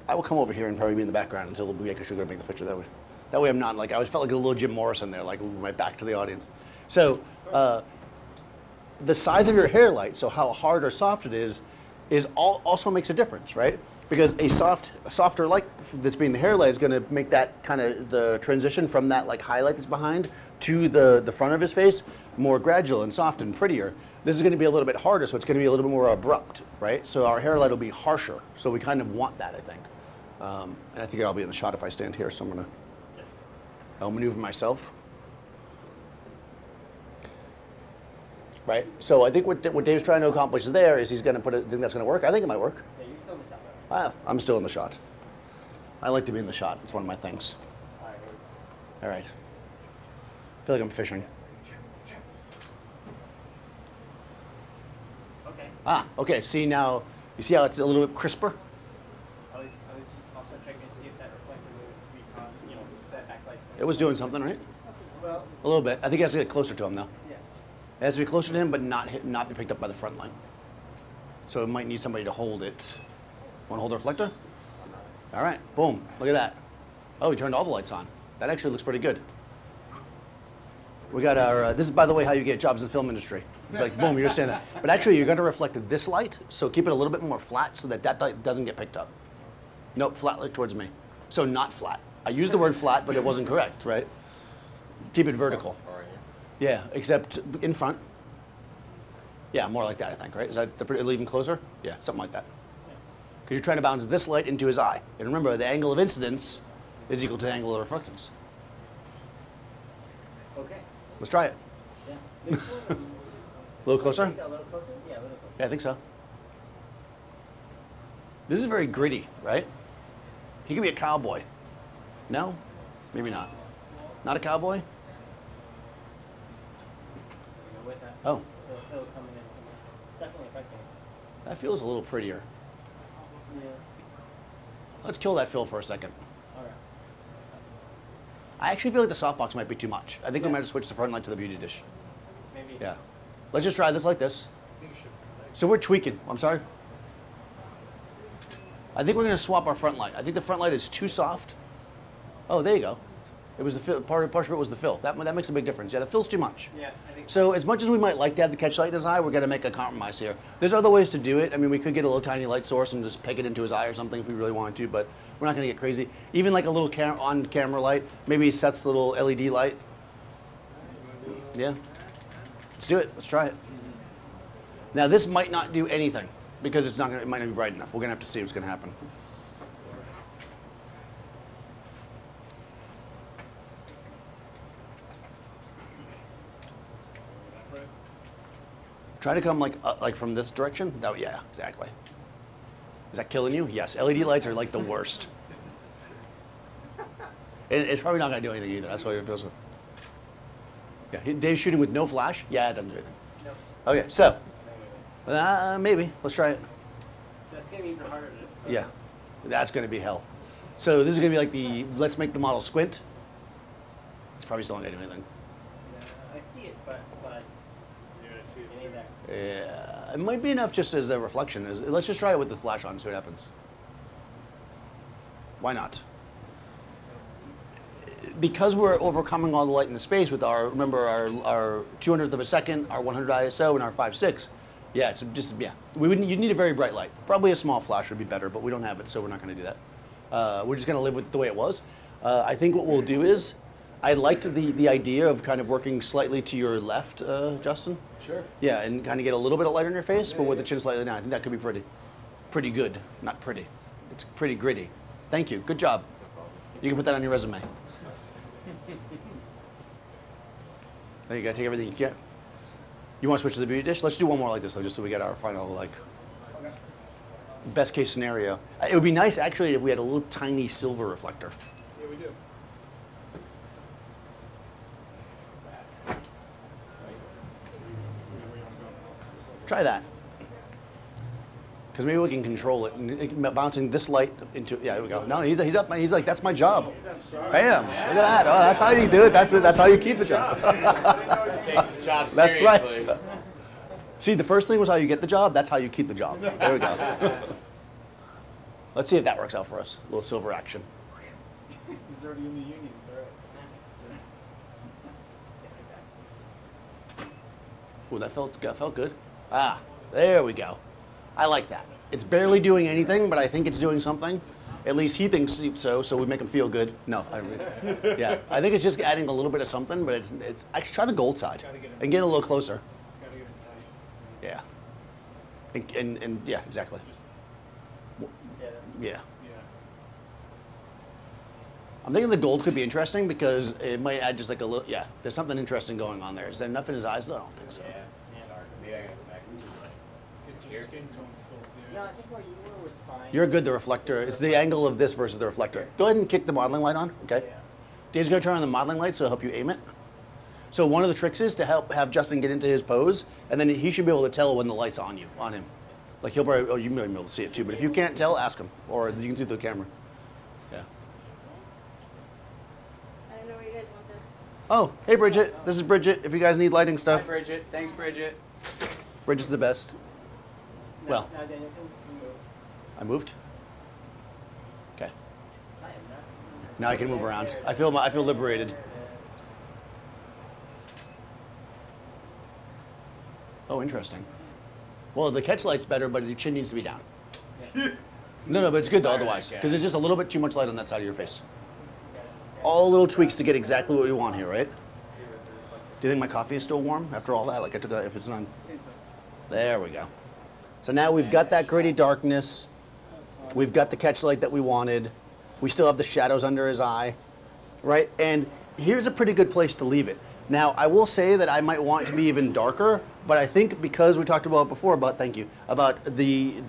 I will come over here and probably be in the background until we actually go make the picture that way. That way I'm not, like, I always felt like a little Jim Morrison there, like my back to the audience. So the size of your hair light, so how hard or soft it is also makes a difference, right? Because a softer light that's being the hair light is going to make that kind of the transition from that like highlight that's behind to the front of his face more gradual and soft and prettier. This is going to be a little bit harder, so it's going to be a little bit more abrupt, right? So our hair light will be harsher. So we kind of want that, I think. And I think I'll be in the shot if I stand here, so I'm going to I'll maneuver myself. Right? So I think what Dave's trying to accomplish there is he's going to put it, think that's going to work? I think it might work. Yeah, you're still in the shot, right? I'm still in the shot. I like to be in the shot. It's one of my things. All right. I feel like I'm fishing. Okay. Okay. See now, you see how it's a little bit crisper? I was also checking to see if that reflector would recon, that backlight. It was doing something, right? Well, A little bit. I think it has to get closer to him though. yeah. It has to be closer to him, but not be picked up by the front light. So it might need somebody to hold it. Want to hold the reflector? All right. Boom. Look at that. Oh, we turned all the lights on. That actually looks pretty good. We got our, this is, by the way, how you get jobs in the film industry. Like, boom, you're standing there. But actually, you're going to reflect this light, so keep it a little bit more flat so that light doesn't get picked up. Nope, flat light towards me. So not flat. I used the word flat, but it wasn't correct, right? Keep it vertical. Yeah, except in front. Yeah, more like that, I think, right? Is that even closer? Yeah, something like that. Because you're trying to bounce this light into his eye. And remember, the angle of incidence is equal to the angle of reflectance. Okay. Let's try it. Yeah. Maybe A little closer? A little closer? Yeah, a little closer. Yeah, I think so. This is very gritty, right? He could be a cowboy. No? Maybe not. Not a cowboy? With that. Oh, The fill coming in. It's definitely affecting it. that feels a little prettier. Yeah. Let's kill that fill for a second. All right. I actually feel like the softbox might be too much. I think we might have switched the front light to the beauty dish. Maybe. Yeah. Let's just try this like this. So we're tweaking. I'm sorry. I think we're going to swap our front light. I think the front light is too soft. Oh, there you go. It was the fill, part of it was the fill. That makes a big difference. Yeah, the fill's too much. Yeah, I think So as much as we might like to have the catch light in his eye, we're going to make a compromise here. There's other ways to do it. I mean, we could get a little tiny light source and just peg it into his eye or something if we really wanted to, but we're not going to get crazy. Even like a little on-camera light, maybe he sets the little LED light. Yeah. Let's do it. Let's try it. Now this might not do anything because it might not be bright enough. We're going to have to see what's going to happen. Try to come like from this direction. Oh, yeah, exactly. Is that killing you? Yes. LED lights are like the worst. It's probably not going to do anything either. That's why it does it. Yeah, Dave's shooting with no flash. Yeah, it doesn't do anything. Nope. Okay, so maybe let's try it. That's going to be even harder to do. Yeah, that's going to be hell. So this is going to be like the let's make the model squint. It's probably still not going to do anything. I see it, but Yeah, I see you it need too. that. Yeah, it might be enough just as a reflection. Let's just try it with the flash on, see what happens. Why not? Because we're overcoming all the light in the space with our 200th of a second, our 100 ISO, and our 5.6. Yeah, it's just you'd need a very bright light. Probably a small flash would be better, but we don't have it, so we're not going to do that. We're just going to live with the way it was. I think what we'll do is, I liked the idea of kind of working slightly to your left, Justin. Sure. Yeah, and kind of get a little bit of light on your face, but with the chin slightly down. I think that could be pretty good. Not pretty. It's pretty gritty. Thank you. Good job. You can put that on your resume. Then you gotta take everything you get. You want to switch to the beauty dish? Let's do one more like this though, just so we get our final like best case scenario. It would be nice actually if we had a little tiny silver reflector. Yeah, we do. Try that. Because maybe we can control it and bouncing this light into. Yeah, here we go. No, he's up. He's like, that's my job. Bam! Look at that. Oh, that's how you do it. That's how you keep the job. Takes his job That's seriously. right. See, the first thing was how you get the job. That's how you keep the job. There we go. Let's see if that works out for us. A little silver action. He's already in the unions, all right. Ooh, that felt good. Ah, there we go. I like that. It's barely doing anything, but I think it's doing something. At least he thinks so, so we make him feel good. No, yeah. I think it's just adding a little bit of something, but it's actually try the gold side and get a little closer. It's got to get it tight. Yeah. And yeah, exactly. Yeah. Yeah. I'm thinking the gold could be interesting because it might add just like a little, yeah, there's something interesting going on there. Is there enough in his eyes though? I don't think so. Yeah. Dark. Maybe I gotta go back. Get your skin tone filthy. No, I think where you were was fine. You're good, the reflector. It's the angle of this versus the reflector. Go ahead and kick the modeling light on, okay? Yeah. Dave's gonna turn on the modeling light so he'll help you aim it. So one of the tricks is to help have Justin get into his pose, and then he should be able to tell when the light's on him. Like he'll probably, oh, you may be able to see it too, but if you can't tell, ask him, or you can do it through the camera. Yeah. I don't know where you guys want this. Oh, hey Bridget, this is Bridget. If you guys need lighting Hi, stuff, Bridget. Thanks, Bridget. Bridget's the best. Well, Now, Daniel, can you move? I moved. Okay. I am not. Now I can move around. I feel liberated. Oh, interesting. Well, the catch light's better, but your chin needs to be down. No, but it's good though otherwise, because it's just a little bit too much light on that side of your face. All little tweaks to get exactly what we want here, right? Do you think my coffee is still warm after all that? Like I took that, if it's not. There we go. So now we've got that gritty darkness. We've got the catch light that we wanted. We still have the shadows under his eye, right? And here's a pretty good place to leave it. Now, I will say that I might want it to be even darker, but I think because we talked about before about, thank you, about the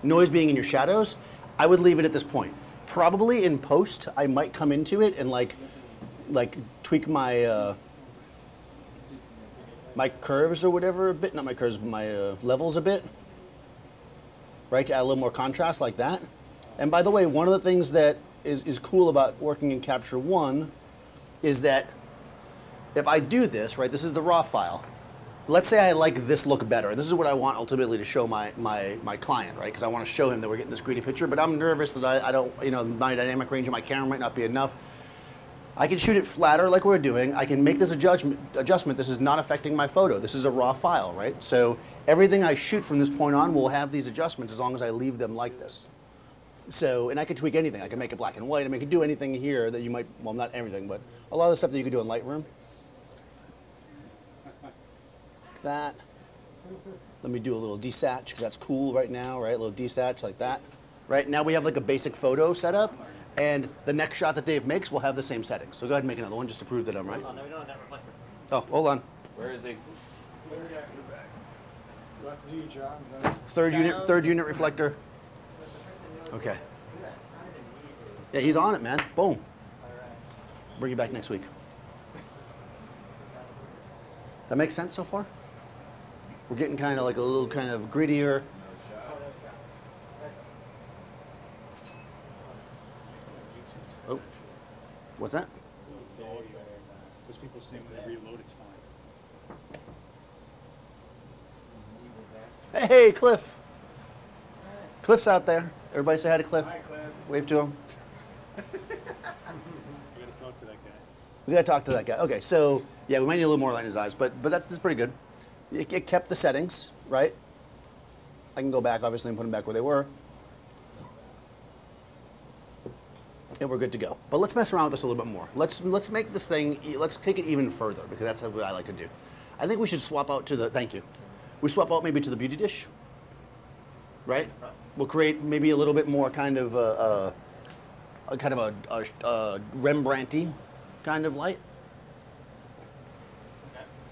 noise being in your shadows, I would leave it at this point. Probably in post, I might come into it and like tweak my my curves or whatever a bit, not my curves, but my levels a bit, right, to add a little more contrast like that. And by the way, one of the things that is cool about working in Capture One is that if I do this, right, this is the raw file. Let's say I like this look better. This is what I want ultimately to show my client, right? Because I want to show him that we're getting this gritty picture, but I'm nervous that I don't, my dynamic range of my camera might not be enough. I can shoot it flatter like we're doing. I can make this adjustment. This is not affecting my photo. This is a raw file, right? So everything I shoot from this point on will have these adjustments as long as I leave them like this. So, and I can tweak anything. I can make it black and white. I can do anything here that you might, well, not everything, but a lot of the stuff that you can do in Lightroom. Like that. Let me do a little desatch, because that's cool right now, right? A little desatch like that. Right, now we have like a basic photo setup, and the next shot that Dave makes will have the same settings. So go ahead and make another one just to prove that I'm right. Oh, no, we don't have that reflector. Oh, hold on. Where is he? You have to do your job. Right? Third unit reflector. Okay. Yeah, he's on it, man. Boom. Bring you back next week. Does that make sense so far? We're getting kind of like a little kind of grittier. Oh, what's that? The audio. Because people say when they reload, it's fine. Hey, Cliff. Cliff's out there. Everybody say hi to Cliff. Hi, Cliff. Wave to him. We got to talk to that guy. We got to talk to that guy. Okay, so yeah, we might need a little more light in his eyes, but that's pretty good. It kept the settings, right? I can go back, obviously, and put them back where they were. And we're good to go. But let's mess around with this a little bit more. Let's make this thing, let's take it even further, because that's what I like to do. I think we should swap out to the, thank you. We swap out maybe to the beauty dish, right? We'll create maybe a little bit more kind of a Rembrandt-y kind of light.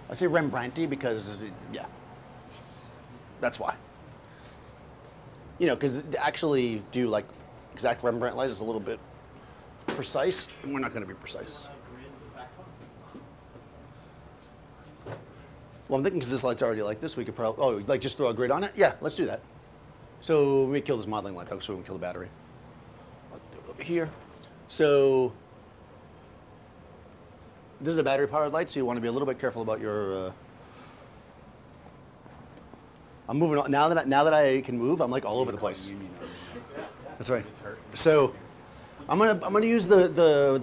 I say Rembrandty because, yeah, that's why. You know, because to actually do like exact Rembrandt light is a little bit precise, and we're not going to be precise. Well, I'm thinking because this light's already like this, we could probably, like just throw a grid on it? Yeah, let's do that. So we kill this modeling light, so we can kill the battery. I'll do it over here. So this is a battery-powered light, so you want to be a little bit careful about your. I'm moving on now that I can move. I'm like all over the place. That's right. So I'm gonna use the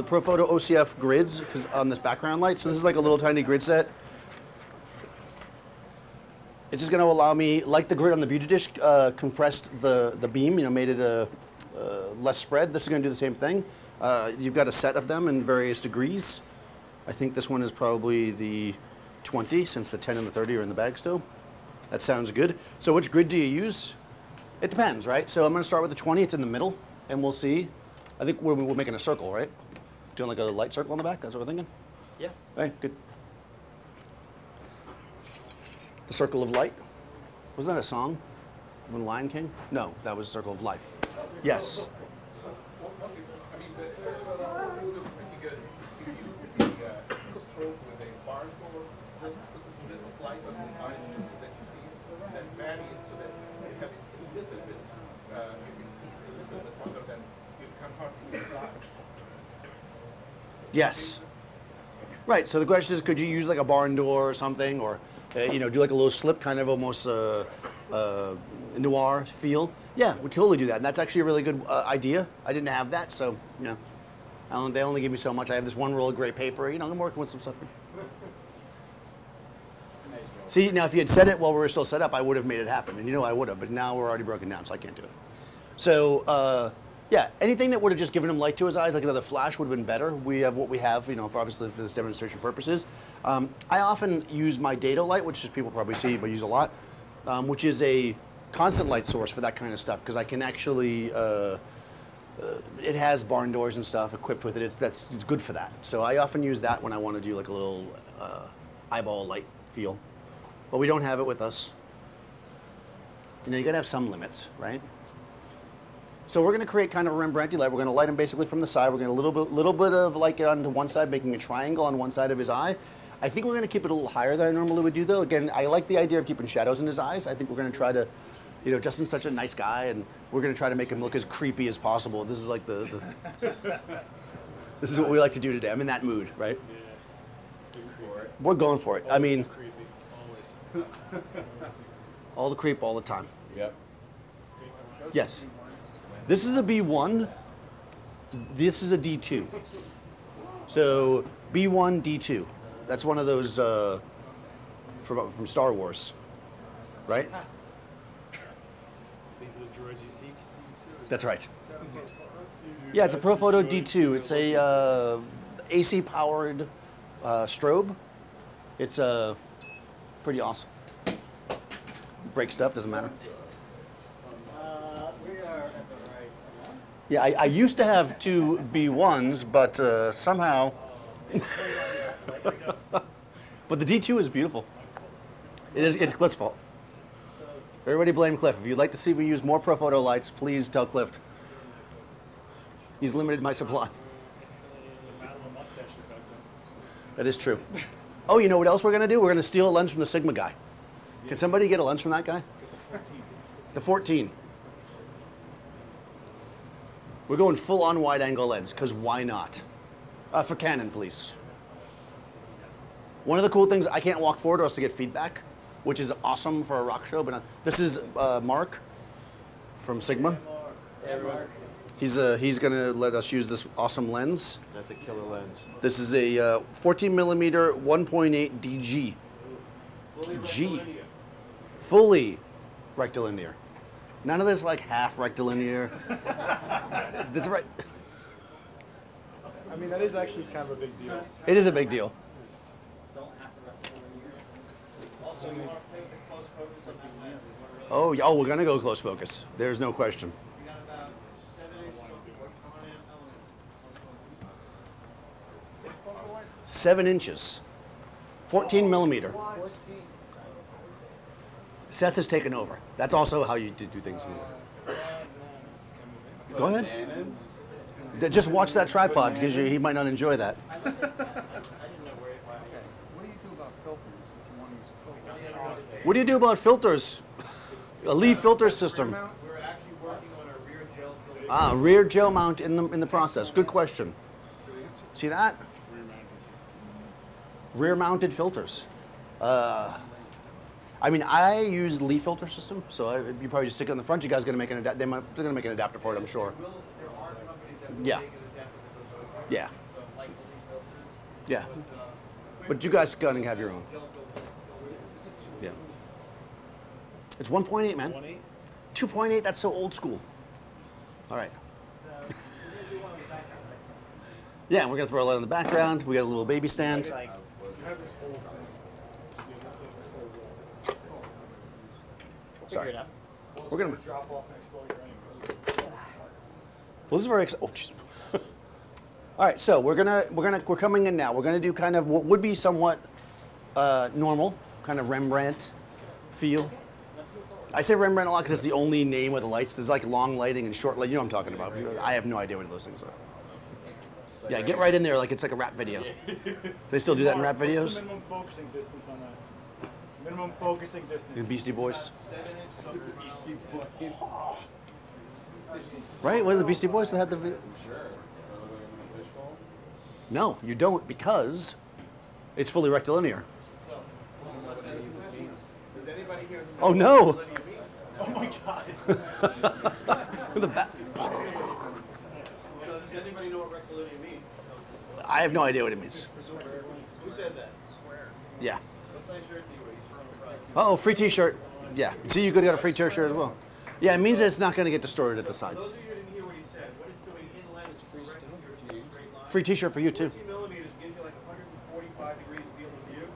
ProPhoto OCF grids because on this background light. So this is like a little tiny grid set. It's just going to allow me, like the grid on the Beauty Dish, compressed the beam, you know, made it less spread. This is going to do the same thing. You've got a set of them in various degrees. I think this one is probably the 20, since the 10 and the 30 are in the bag still. That sounds good. So which grid do you use? It depends, right? So I'm going to start with the 20. It's in the middle, and we'll see. I think we're making a circle, right? Doing like a light circle on the back? That's what we're thinking? Yeah. Hey, good. The Circle of Light. Wasn't that a song? When Lion King? No, that was Circle of Life. Yes. I mean, the pretty good. If you use a stroke with a barn door, just put a slit of light on his eyes just so that you see it, then vary it so that you have it a little bit, you can see it a little bit rather than you can hardly see his eyes. Yes. Right, so the question is, could you use like a barn door or something, or you know, do like a little slip, kind of almost noir feel? Yeah, we totally do that, and that's actually a really good idea. I didn't have that, so you know, they only give me so much. I have this one roll of gray paper. You know, I'm working with some stuff. See, now if you had said it while we were still set up, I would have made it happen, and you know I would have. But now we're already broken down, so I can't do it. So yeah, anything that would have just given him light to his eyes, like another flash, would have been better. We have what we have, you know, for obviously for this demonstration purposes. I often use my data light, which is people probably see, but use a lot, which is a constant light source for that kind of stuff, because I can actually, it has barn doors and stuff equipped with it. It's good for that. So I often use that when I want to do like a little eyeball light feel, but we don't have it with us. You know, you gotta have some limits, right? So we're going to create kind of a Rembrandty light. We're going to light him basically from the side. We're going to little bit of light get onto one side, making a triangle on one side of his eye. I think we're going to keep it a little higher than I normally would do, though. Again, I like the idea of keeping shadows in his eyes. I think we're going to try to, you know, Justin's such a nice guy, and we're going to try to make him look as creepy as possible. This is like this is what we like to do today. I'm in that mood, right? Yeah. We're going for it. I mean, Creepy, always. all the creep all the time. Yep. Yes. This is a B1. This is a D2. So B1, D2. That's one of those from Star Wars, right? These are the droids you seek? That's right. Yeah, it's a ProPhoto D2. It's a AC-powered strobe. It's pretty awesome. Break stuff, doesn't matter. We are at the right one. Yeah, I used to have two B1s, but somehow. But the D2 is beautiful. It's Cliff's fault. Everybody blame Cliff. If you'd like to see me use more ProPhoto lights, please tell Cliff. He's limited my supply. That is true. Oh, you know what else we're going to do? We're going to steal a lens from the Sigma guy. Can somebody get a lens from that guy? The 14. We're going full-on wide-angle lens, because why not? For Canon, please. One of the cool things, I can't walk forward or else to get feedback, which is awesome for a rock show. But this is Mark from Sigma. He's going to let us use this awesome lens. That's a killer lens. This is a 14 millimeter 1.8 DG. DG. Fully rectilinear. None of this like half rectilinear. That's right. I mean, that is actually kind of a big deal. It is a big deal. Oh, yeah, we're gonna go close focus. There's no question. 7 inches. 14 millimeter. Seth has taken over. That's also how you do things here. Go ahead. Bananas. Just watch that tripod because he might not enjoy that. What do you do about filters if you want to use a filter? What do you do about filters? A Lee filter system. We're actually working on a rear gel filter. Ah, rear gel mount in the process. Good question. See that? Rear mounted filters. I mean, I use Lee filter system, so you probably just stick it in the front. You guys gonna make an they're gonna make an adapter for it, I'm sure. There are companies that will Yeah. make an adapter for those. Yeah. So like the filters. Yeah. But you guys gonna have your own. Yeah. It's 1.8, man. 1.8? 2.8. That's so old school. All right. Yeah, we're gonna throw a light in the background. We got a little baby stand. You have this whole thing. Sorry. Well, We're gonna drop off an exposure anyways. Well, this is very oh jeez. All right, so we're coming in now. We're gonna do kind of what would be somewhat normal, kind of Rembrandt feel. I say Rembrandt a lot because it's the only name with the lights. There's like long lighting and short lighting. You know what I'm talking about. I have no idea what those things are. Yeah, get right in there like it's like a rap video. Do they still do that in rap What's videos? the minimum focusing distance on that? Minimum focusing distance. The Beastie Boys. 7 inches under Beastie Boys. This is Right? What are the Beastie Boys that had the... No, you don't because it's fully rectilinear. Does anybody here Oh no! Oh my god. The ba- So does anybody know what rectilinear means? I have no idea what it means. Who said that? Square. Yeah. What size shirt do you wear? Oh, free T-shirt. Yeah. See, you could get a free T-shirt as well. Yeah, it means that it's not going to get distorted at the sides. Those of you who didn't hear what he said, what it's doing in lens is free stuff. Free T-shirt for you too. 14 millimeters gives you like 145 degrees field of view.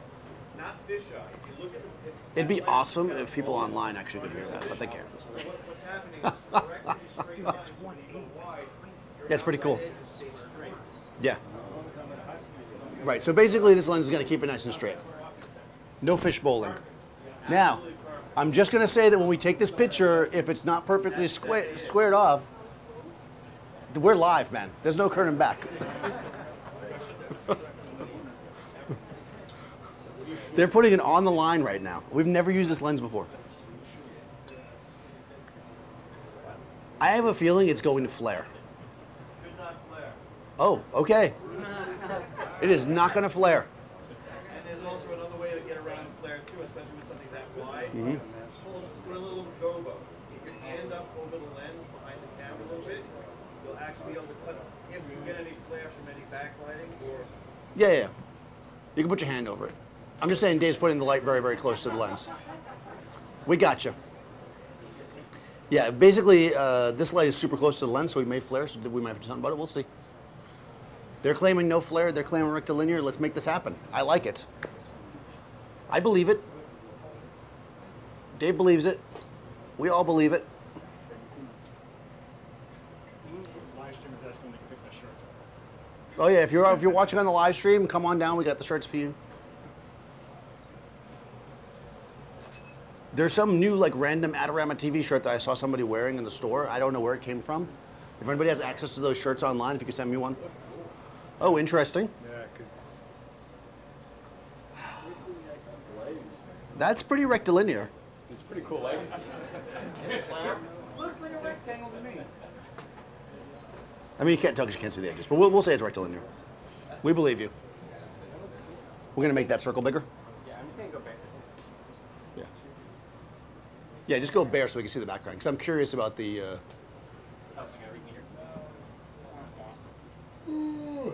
Not fisheye. If you look at the It'd be awesome if people online actually could hear that, but they can't. So what's happening is directly to straight lines when you go wide, your Yeah, it's pretty cool. outside edges stay straight. Yeah. Right. So basically, this lens is going to keep it nice and straight. No fish bowling. Now, I'm just going to say that when we take this picture, if it's not perfectly squared off, we're live, man. There's no turning back. They're putting it on the line right now. We've never used this lens before. I have a feeling it's going to flare. Should not flare. Oh, okay. It is not going to flare. And there's also another way to get around the flare too, especially with something that wide. Put a little gobo. Get your hand up over the lens behind the camera a little bit. You'll actually be able to cut if you get any flare from any backlighting or. Yeah. You can put your hand over it. I'm just saying Dave's putting the light very, very close to the lens. We got you. Yeah, basically, this light is super close to the lens, so we may flare, so we might have to do something about it. We'll see. They're claiming no flare. They're claiming rectilinear. Let's make this happen. I like it. I believe it. Dave believes it. We all believe it. Live stream is asking me to pick that shirt. Oh yeah, if you're watching on the live stream, come on down. We got the shirts for you. There's some new like random Adorama TV shirt that I saw somebody wearing in the store. I don't know where it came from. If anybody has access to those shirts online, if you could send me one. Oh, interesting. Yeah, because That's pretty rectilinear. It's pretty cool lighting. Looks like a rectangle to me. I mean, you can't tell because you can't see the edges, but we'll say it's rectilinear. We believe you. We're gonna make that circle bigger. Yeah, I'm just gonna go back. Yeah. Yeah, just go bare so we can see the background. Because I'm curious about the. Oh, I gotta read meter.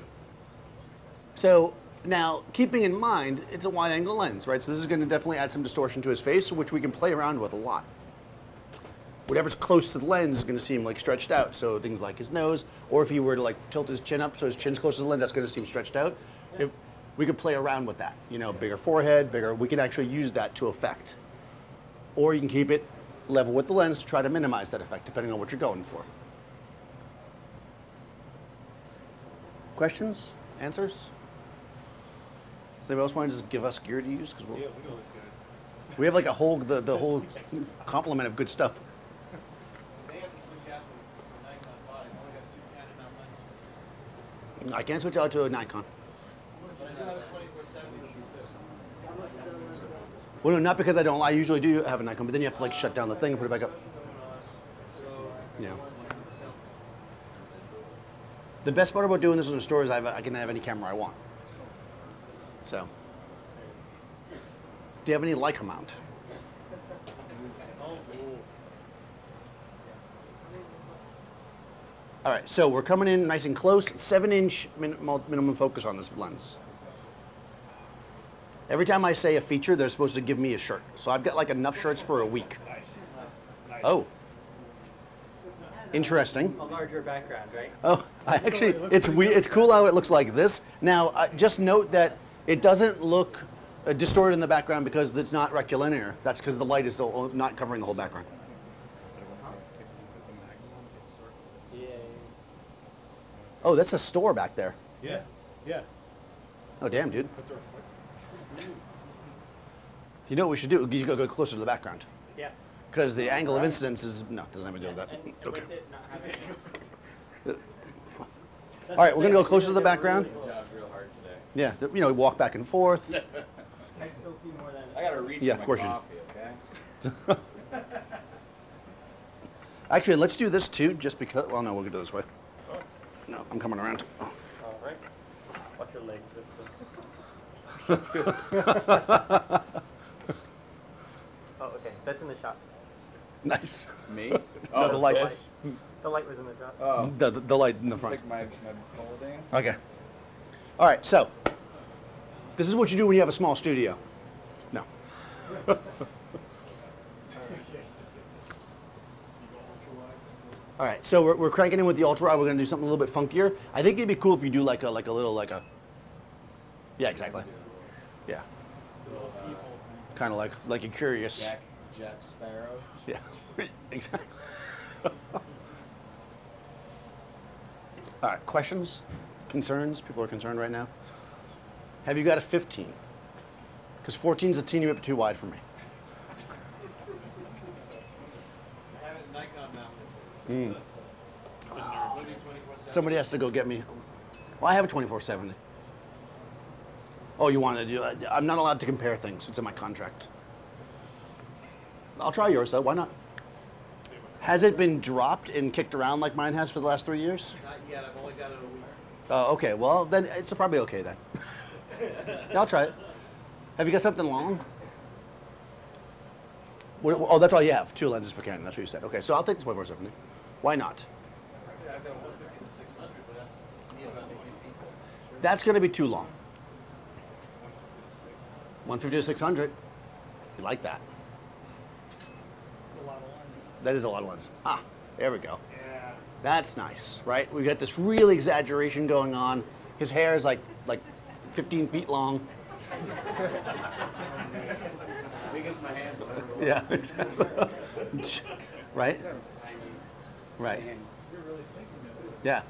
So now, keeping in mind, it's a wide-angle lens, right? So this is going to definitely add some distortion to his face, which we can play around with a lot. Whatever's close to the lens is going to seem like stretched out. So things like his nose, or if he were to like tilt his chin up so his chin's close to the lens, that's going to seem stretched out. If we could play around with that, you know, bigger forehead, bigger. We can actually use that to effect. Or you can keep it level with the lens to try to minimize that effect, depending on what you're going for. Questions? Answers? Does anybody else want to just give us gear to use? Because Yeah, we know these guys. we have like a whole the whole complement of good stuff. They have to switch out to Nikon slide. I only got 2 Canon mount lenses. I can't switch out to a Nikon. But I do have a 2470 to shoot this. Well, no, not because I don't. I usually do have a Nikon, but then you have to like shut down the thing and put it back up. Yeah. The best part about doing this in the store is I can have any camera I want. So, do you have any Leica mount? All right, so we're coming in nice and close. 7-inch minimum focus on this lens. Every time I say a feature, they're supposed to give me a shirt. So I've got like enough shirts for a week. Nice. Nice. Oh. Interesting. A larger background, right? Oh, it's cool how it looks like this. Now, just note that it doesn't look distorted in the background because it's not rectilinear. That's because the light is still not covering the whole background. Yeah. Oh, that's a store back there. Yeah. Yeah. Oh, damn, dude. Put the reflector. You know what we should do? You gotta go closer to the background. Yeah. Because the angle of incidence is, no, doesn't have anything to do with that. And Okay. with it not having All right, we're gonna go closer to the background. Your job's real hard today. Yeah, you know, walk back and forth. I still see more than. I gotta reach Yeah, for of course my you do. coffee, okay? Actually, let's do this too, just because, well, no, we'll go this way. No, I'm coming around. All right. Watch your legs. Oh, okay. That's in the shot. Nice. Me? No, Oh, the light. this? The light was in the shot. Oh, The light in the front. like my pole dance? Okay. All right, so this is what you do when you have a small studio. No. All right, so we're cranking in with the ultra wide. We're gonna do something a little bit funkier. I think it'd be cool if you do like a little. Yeah, exactly. Yeah. Kind of like you're curious. Jack Sparrow. Yeah, exactly. All right, questions, concerns? People are concerned right now. Have you got a 15? Because 14 is a teeny bit too wide for me. I have a Nikon mounted. Somebody has to go get me. Well, I have a 2470. Oh, you want to do? I'm not allowed to compare things. It's in my contract. I'll try yours though. Why not? Has it been dropped and kicked around like mine has for the last 3 years? Not yet. I've only got it a week. Okay. Well, then it's probably okay then. Yeah, I'll try it. Have you got something long? Oh, that's all you have. 2 lenses for Canon. That's what you said. Okay, so I'll take the 2470. Why not? I've got 150 to 600, but that's me about 80 feet. That's going to be too long. 150 to 600. You like that? It's a lot of lens. That is a lot of lens. Ah, there we go. Yeah. That's nice, right? We've got this real exaggeration going on. His hair is like 15 feet long. Big as my hand. Yeah, exactly. Right? Right. Yeah.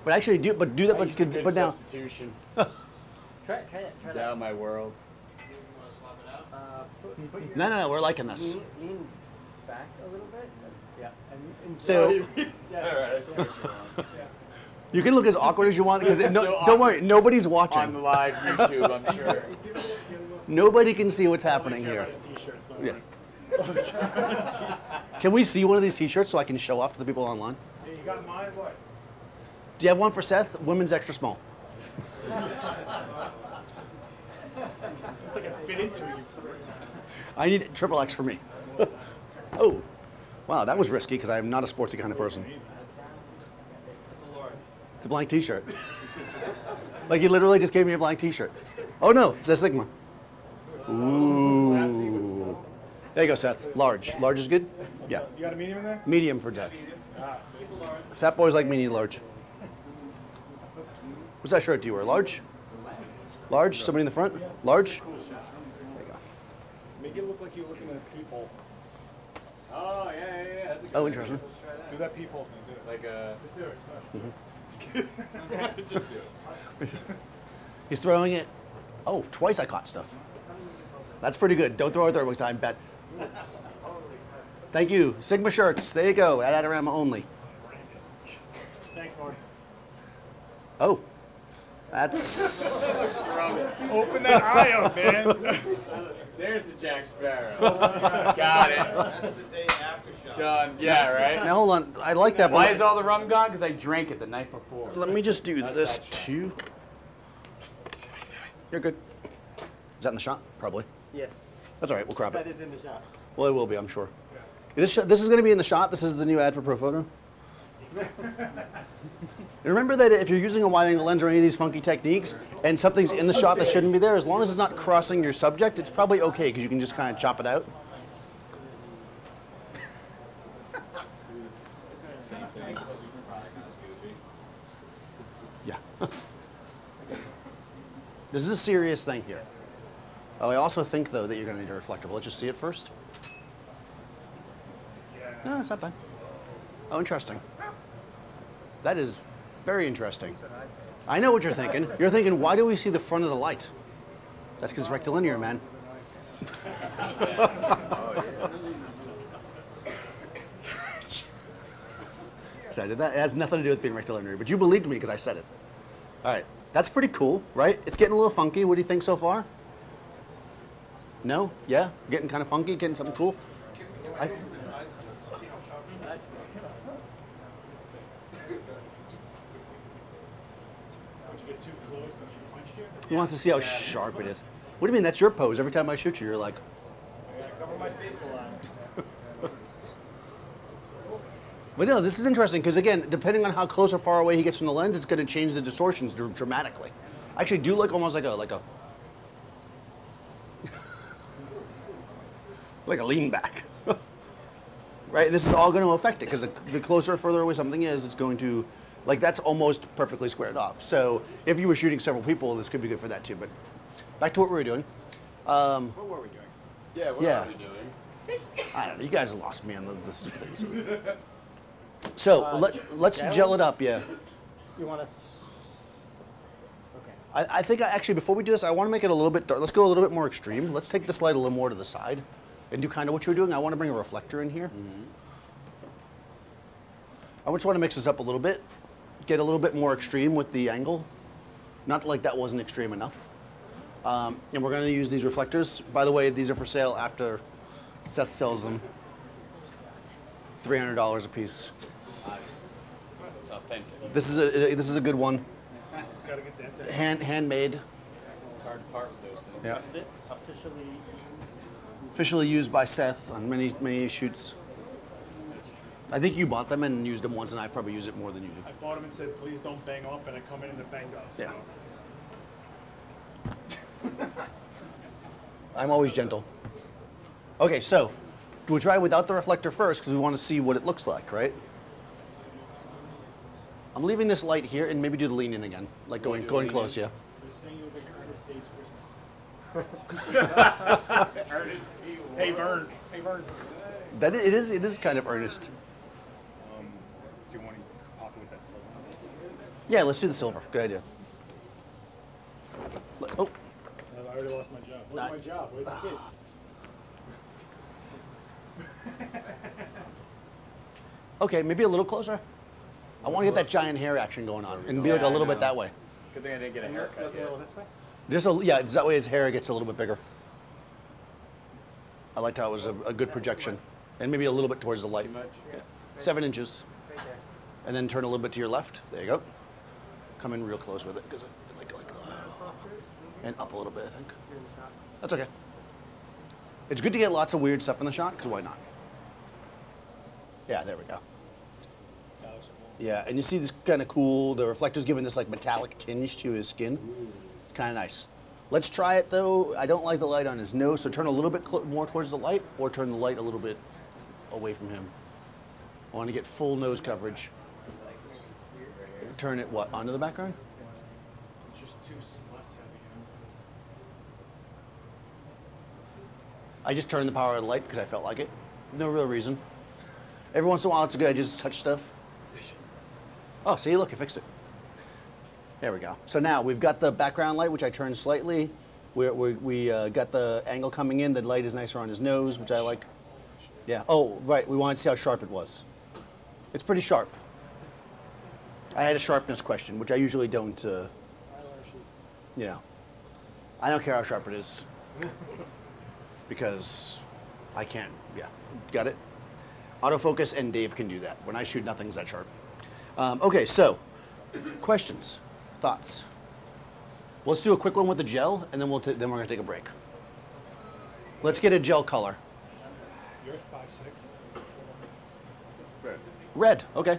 But actually, do that. But now. Substitution. Try that. Down my world. You want to swap it out? Put your No. We're liking this. lean back a little bit. Yeah. And So yes. All right, I see what you want. you can look as awkward as you want because So don't worry, nobody's On watching. live YouTube, I'm sure. Nobody can see what's happening here. T-shirts. Don't Yeah. worry. Can we see one of these T-shirts so I can show off to the people online? Hey, you got mine? What? Do you have one for Seth? Women's extra small. It's like a fit into you. I need triple X for me. Oh, wow, that was risky because I'm not a sportsy kind of person. It's a Lord. It's a blank T-shirt. Like you literally just gave me a blank T-shirt. Oh no, it's a Sigma. Ooh. There you go, Seth. Large. Large is good? Yeah. You got a medium in there? Medium for Death. Ah, Fat boys like medium large. What's that shirt do you wear? Large? Large? Somebody in the front? Large? There you go. make it look like you're looking at people. Oh, yeah. That's a good Oh, interesting. Do that people thing. Do it. Like a. Just do it. Just do it. He's throwing it Oh, twice I caught stuff. That's pretty good. Don't throw it there next time, bet. Thank you. Sigma shirts. There you go. At Adorama only. Thanks, Marty. Oh. That's... Open that eye up, man. There's the Jack Sparrow. Got it. That's the day after shot. Done. Yeah, right? Now, hold on. I like that. Why but is all the rum gone? Because I drank it the night before. let me just do That's this that shot. too. You're good. Is that in the shot? Probably. Yes. That's all right. We'll crop That it. is in the shot. Well, it will be, I'm sure. This is going to be in the shot. This is the new ad for ProPhoto. And remember that if you're using a wide-angle lens or any of these funky techniques, and something's in the shot that shouldn't be there, as long as it's not crossing your subject, it's probably okay because you can just kind of chop it out. Yeah. This is a serious thing here. Oh, I also think, though, that you're going to need a reflector. Let's just see it first. No, it's not bad. Oh, interesting. That is very interesting. I know what you're thinking. You're thinking, why do we see the front of the light? That's because it's rectilinear, man. So I did that. It has nothing to do with being rectilinear, but you believed me because I said it. All right. That's pretty cool, right? It's getting a little funky. What do you think so far? No? Yeah? Getting kind of funky? Getting something cool? He wants to see how sharp it is. What do you mean? That's your pose. Every time I shoot you, you're like... I gotta cover my face a lot. But no, this is interesting because, again, depending on how close or far away he gets from the lens, it's going to change the distortions dramatically. I actually do like almost like a like a lean back. Right? This is all going to affect it because the closer or further away something is, it's going to, like, that's almost perfectly squared off. So if you were shooting several people, this could be good for that too. But back to what we were doing. What were we doing? Yeah, what Yeah. are we doing? I don't know. You guys lost me on this thing. So let's gel it up, yeah. You want us? Okay. I think actually before we do this, I want to make it a little bit dark. Let's go a little bit more extreme. Let's take this light a little more to the side and do kind of what you were doing. I want to bring a reflector in here. I just want to mix this up a little bit, get a little bit more extreme with the angle. Not like that wasn't extreme enough. And we're going to use these reflectors. By the way, these are for sale after Seth sells them. $300 a piece. It's authentic. This is a good one. It's got a good dent. Handmade. It's hard to part with those things. Yeah. Officially Officially used by Seth on many shoots. I think you bought them and used them once, and I probably use it more than you do. I bought them and said, please don't bang up, and I come in and it banged up. So. Yeah. I'm always gentle. Okay, so do we try without the reflector first because we want to see what it looks like, right? I'm leaving this light here and maybe do the lean in again, like going close, yeah. Hey, Vern. Hey, Vern. That it is kind of earnest. Do you want to pop it with that silver? Yeah, let's do the silver. Good idea. Oh, I already lost my job. Where's my job? Where's the kid? okay, maybe a little closer. I want to get that giant hair action going on and be like a little bit that way. Good thing I didn't get a haircut yet. this way. Yeah, that way his hair gets a little bit bigger. I liked how it was a good projection. And maybe a little bit towards the light. Too much? Yeah. 7 inches. And then turn a little bit to your left. There you go. Come in real close with it because it might go like and up a little bit, I think. That's okay. It's good to get lots of weird stuff in the shot because why not? Yeah, there we go. Yeah, and you see this kind of cool, the reflector's giving this like metallic tinge to his skin. It's kind of nice. Let's try it though. I don't like the light on his nose, so turn a little bit more towards the light or turn the light a little bit away from him. I want to get full nose coverage. Turn it what, onto the background? It's just too left heavy. I just turned the power of the light because I felt like it. No real reason. Every once in a while it's a good idea to touch stuff. Oh, see, look, I fixed it. There we go. So now we've got the background light, which I turned slightly. We got the angle coming in. The light is nicer on his nose, which I like. Yeah. Oh, right. We wanted to see how sharp it was. It's pretty sharp. I had a sharpness question, which I usually don't. You know, I don't care how sharp it is because I can't. Yeah, got it. Autofocus and Dave can do that. When I shoot, nothing's that sharp. Okay, so questions, thoughts. Let's do a quick one with the gel, and then then we're gonna take a break. Let's get a gel color. You're at 5'6". Red. Okay.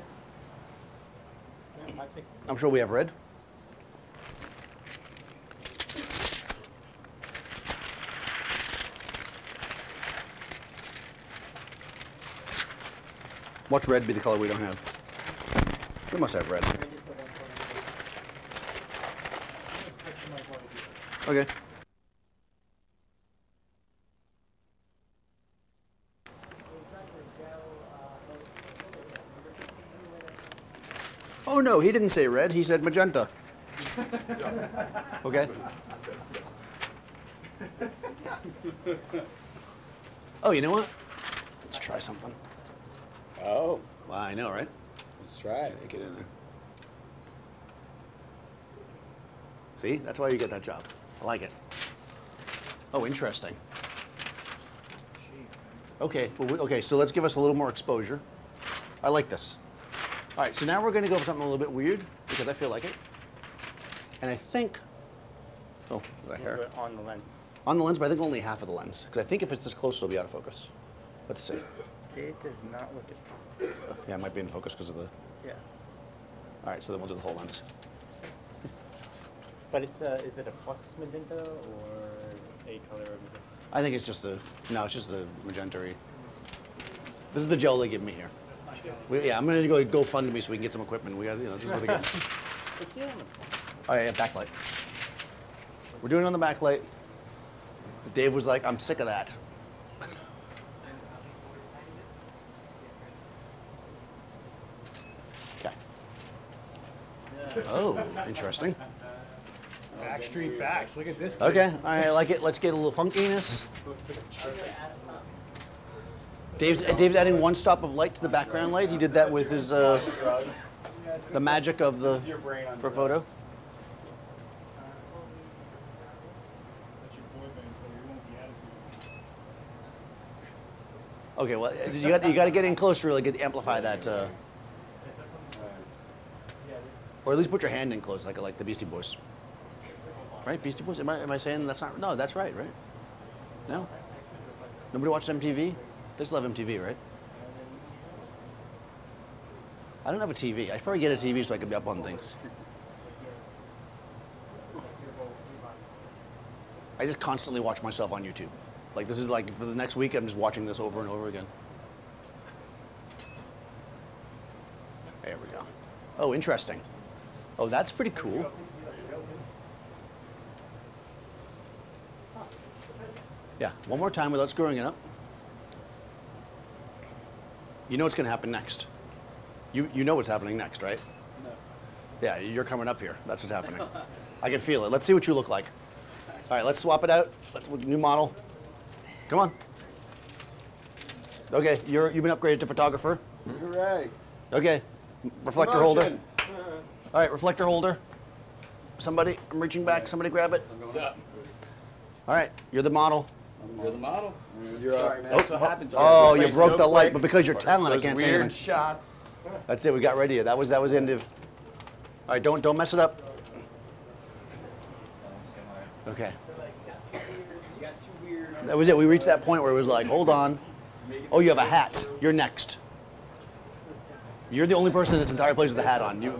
I'm sure we have red. Watch red be the color we don't have. We must have red. Okay. Oh no, he didn't say red, he said magenta. Okay. Oh, you know what? Let's try something. Oh, Well, I know, right? let's try it. Get in there. See, that's why you get that job. I like it. Oh, interesting. Okay, well, okay, so let's give us a little more exposure. I like this. All right, so now we're going to go for something a little bit weird because I feel like it. And I think, oh, did I hear? On the lens. On the lens, but I think only half of the lens. Because I think if it's this close, it'll be out of focus. Let's see. It does not look it. Yeah, it might be in focus because of the, Yeah. all right, so then we'll do the whole lens. But it's is it a plus magenta or a color of magenta? I think it's just the, no, it's just the magenta-y. This is the gel they give me here. Yeah, I'm gonna go GoFundMe so we can get some equipment. We got, you know, this is what they give me. It's the element. Oh yeah, backlight. We're doing it on the backlight. Dave was like, I'm sick of that. Okay. Oh, interesting. Backstreet Backs. Look at this. Kid. Okay, all right, I like it. Let's get a little funkiness. Dave's adding one stop of light to the background light. He did that with his the magic of the for photo. That's your boyband photo. You won't be attitude. Okay, well, you got to get in close to really amplify that, or at least put your hand in close, like the Beastie Boys. Right, Beastie Boys? Am I saying that's not? No, that's right, right? No? Nobody watched MTV? They still have MTV, right? I don't have a TV. I should probably get a TV so I can be up on things. I just constantly watch myself on YouTube. Like this is like for the next week, I'm just watching this over and over again. There we go. Oh, interesting. Oh, that's pretty cool. Yeah, one more time without screwing it up. You know what's going to happen next. You know what's happening next, right? No. Yeah, you're coming up here. That's what's happening. I can feel it. Let's see what you look like. All right, let's swap it out. New model. Come on. Okay, you've been upgraded to photographer. Hooray. Okay, reflector holder. All right, reflector holder. Somebody, I'm reaching back. Somebody grab it. What's up? All right, you're the model. You're the model. Sorry, man. That's what happens. Oh, you broke the light, but because you're talented, I can't say weird anything. shots. That's it. We got ready. That was the end of. All right, don't mess it up. Okay. That was it. We reached that point where it was like, hold on. Oh, you have a hat. You're next. You're the only person in this entire place with a hat on. You.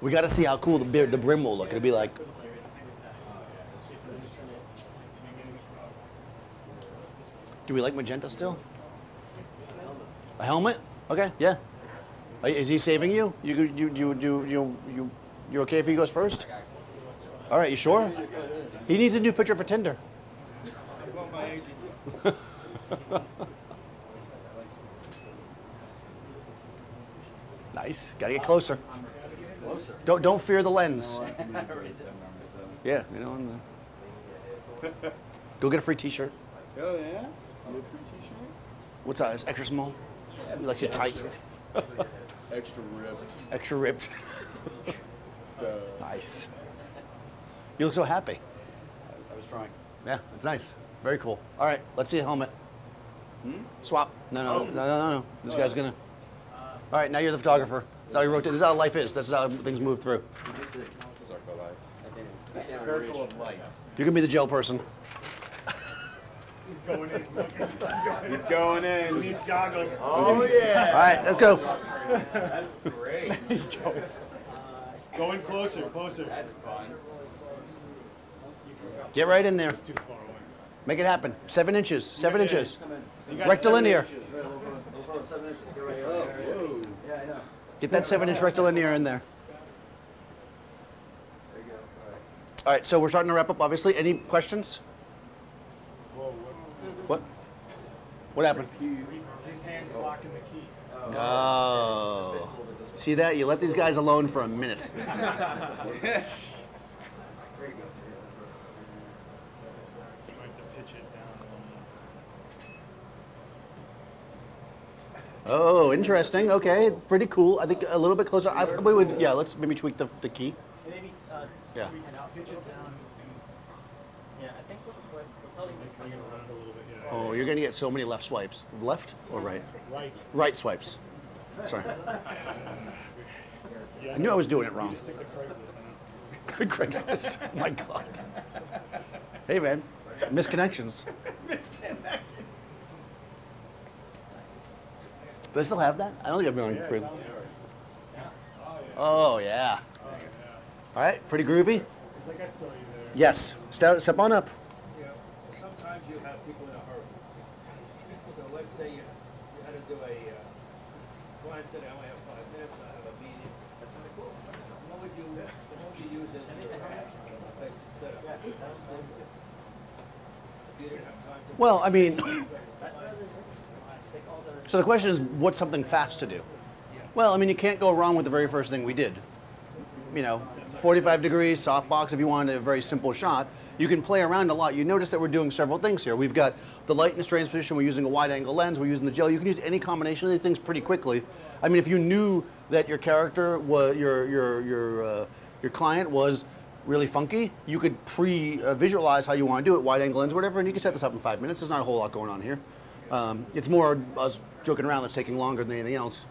We got to see how cool the brim will look. It'll be like. Do we like magenta still? A helmet? Okay, yeah. Is he saving you? You're okay if he goes first? All right, you sure? He needs a new picture for Tinder. Nice. Gotta get closer. Don't fear the lens. Yeah, you know. Go get a free T-shirt. Oh yeah? You have a free T-shirt? What size? Extra small? He likes it tight. Extra ripped. Extra ripped. Nice. You look so happy. I was trying. Yeah, it's nice. Very cool. All right, let's see a helmet. Swap. No. This guy's gonna. All right, now you're the photographer. That's how you rotate. This is how life is. That's how things move through. Circle life. The circle of light. You're gonna be the gel person. He's going in. He's going in. He needs goggles. Oh yeah. All right, let's go. That's great. He's going. Going closer. That's fun. Get right in there. Too far away. Make it happen. 7 inches. 7 inches. You got Rectilinear. 7 Whoa. Get that 7-inch rectilinear in there. All right, so we're starting to wrap up, obviously. Any questions? What? What happened? His hand's blocking the key. Oh. See that? You let these guys alone for a minute. You might have to pitch it down. Oh, interesting. Okay, pretty cool. I think a little bit closer. I probably would, yeah, let's maybe tweak the key. Maybe, Yeah. and I'll pitch it down. Yeah, I think we're probably Bring it around a little bit. Yeah. Oh, you're going to get so many left swipes. Left or right? Right. Right swipes. Sorry. Yeah, I knew I was doing it wrong. Just stick to Craigslist. I know. Craigslist. Oh my God. Hey, man. Misconnections. Do I still have that? I don't think I've been on Craigslist. Oh, yeah. All right, pretty groovy? It's like I saw you there. Yes. Step on up. Yeah, sometimes you have people in a hurry. So let's say you had to do a, client said, I only have 5 minutes, I have a meeting. What would you use as your basic setup? If you didn't have time to. Well, I mean, so the question is, what's something fast to do? Well, I mean, you can't go wrong with the very first thing we did. You know, 45 degrees, softbox, if you wanted a very simple shot. You can play around a lot. You notice that we're doing several things here. We've got the light and strange position, we're using a wide angle lens, we're using the gel. You can use any combination of these things pretty quickly. I mean, if you knew that your character was, your client was really funky, you could visualize how you want to do it, wide angle lens, whatever, and you can set this up in 5 minutes. There's not a whole lot going on here. It's more us joking around that's taking longer than anything else.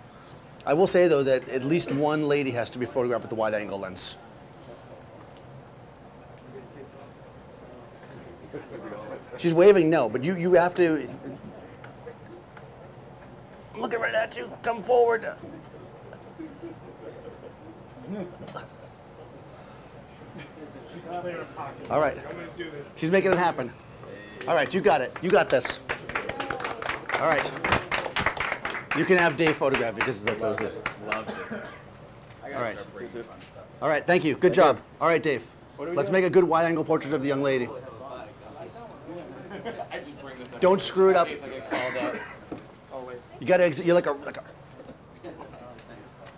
I will say, though, that at least one lady has to be photographed with the wide angle lens. She's waving no, but you have to. I'm looking right at you. Come forward. All right. I'm going to do this. She's making it happen. All right, you got it. You got this. All right. You can have Dave photograph because that's Loved it. Loved it. I gotta All right. start bringing fun stuff. All right, thank you. Good job. All right, Dave. Let's make a good wide angle portrait of the young lady. I just bring this up. Don't screw it up. In case I get called out. always. You gotta exit. You're like a.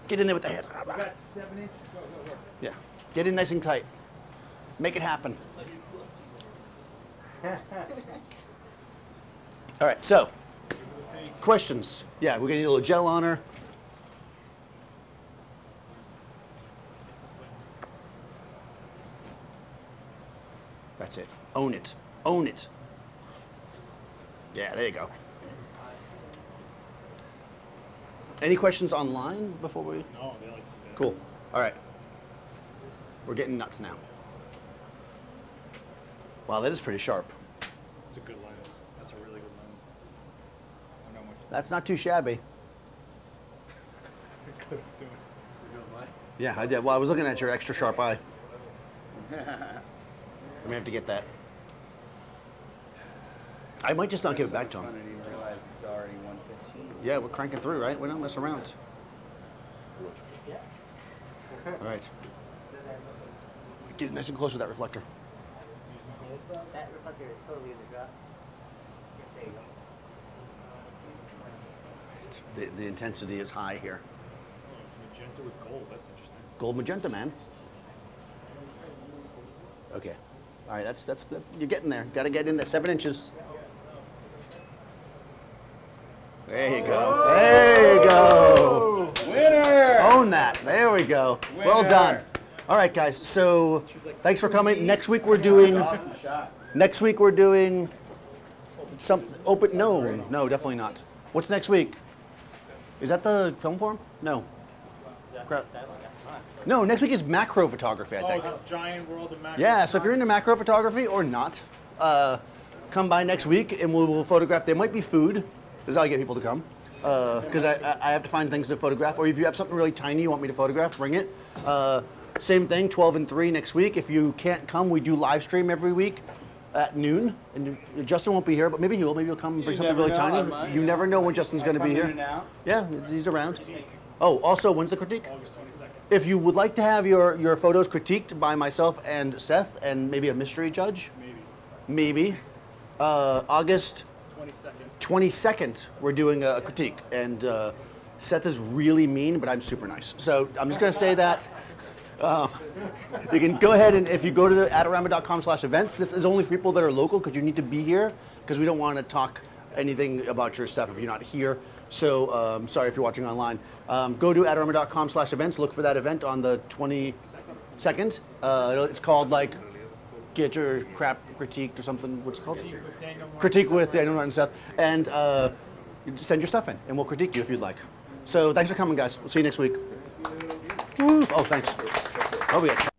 Get in there with the hands. About 7 inches, go. Yeah. Get in nice and tight. Make it happen. All right. So, questions? Yeah, we're gonna need a little gel on her. That's it. Own it. Own it. Yeah, there you go. Any questions online before we? No, they like that. Cool. All right. We're getting nuts now. Wow, that is pretty sharp. It's a good lens. That's a really good lens. I know much. That's not too shabby. Because doing Yeah, I did. Well, I was looking at your extra sharp eye. I may have to get that. I might just not give it back to I him. didn't even realize it's already 1:15. Yeah, we're cranking through, right? We don't mess around. All right. Get nice and close with that reflector. That reflector is totally in the drop. There you go. The intensity is high here. magenta with gold. That's interesting. gold magenta, man. Okay. All right, that's you're getting there. Got to get in there. 7 inches. There you go. There you go. Winner! Own that. There we go. Winner. Well done. All right, guys. So thanks for coming. Next week we're doing. Awesome shot. Next week we're doing some open. No, definitely not. What's next week? Is that the film forum? No. Crap. No, next week is macro photography, I think. Oh, giant world of macro. Yeah, so if you're into macro photography or not, come by next week and we'll photograph. There might be food. This is how I get people to come. Because I have to find things to photograph. Or if you have something really tiny you want me to photograph, bring it. Same thing, 12 and 3 next week. If you can't come, we do live stream every week at noon. And Justin won't be here, but maybe he will. Maybe he'll come and bring something really tiny. You never know when Justin's going to be here. Yeah, he's around. Oh, also, when's the critique? August 22nd. If you would like to have your photos critiqued by myself and Seth and maybe a mystery judge, maybe, August 22nd, we're doing a critique. And Seth is really mean, but I'm super nice. So I'm just going to say that. You can go ahead and if you go to the adorama.com/events, this is only for people that are local because you need to be here because we don't want to talk anything about your stuff if you're not here. So sorry if you're watching online. Go to adorama.com/events. Look for that event on the 22nd. It's called like Get Your Crap Critiqued or something. What's it called? Critique with Daniel Norton and stuff. And send your stuff in, and we'll critique you if you'd like. So thanks for coming, guys. We'll see you next week. Oh, thanks. Oh, we got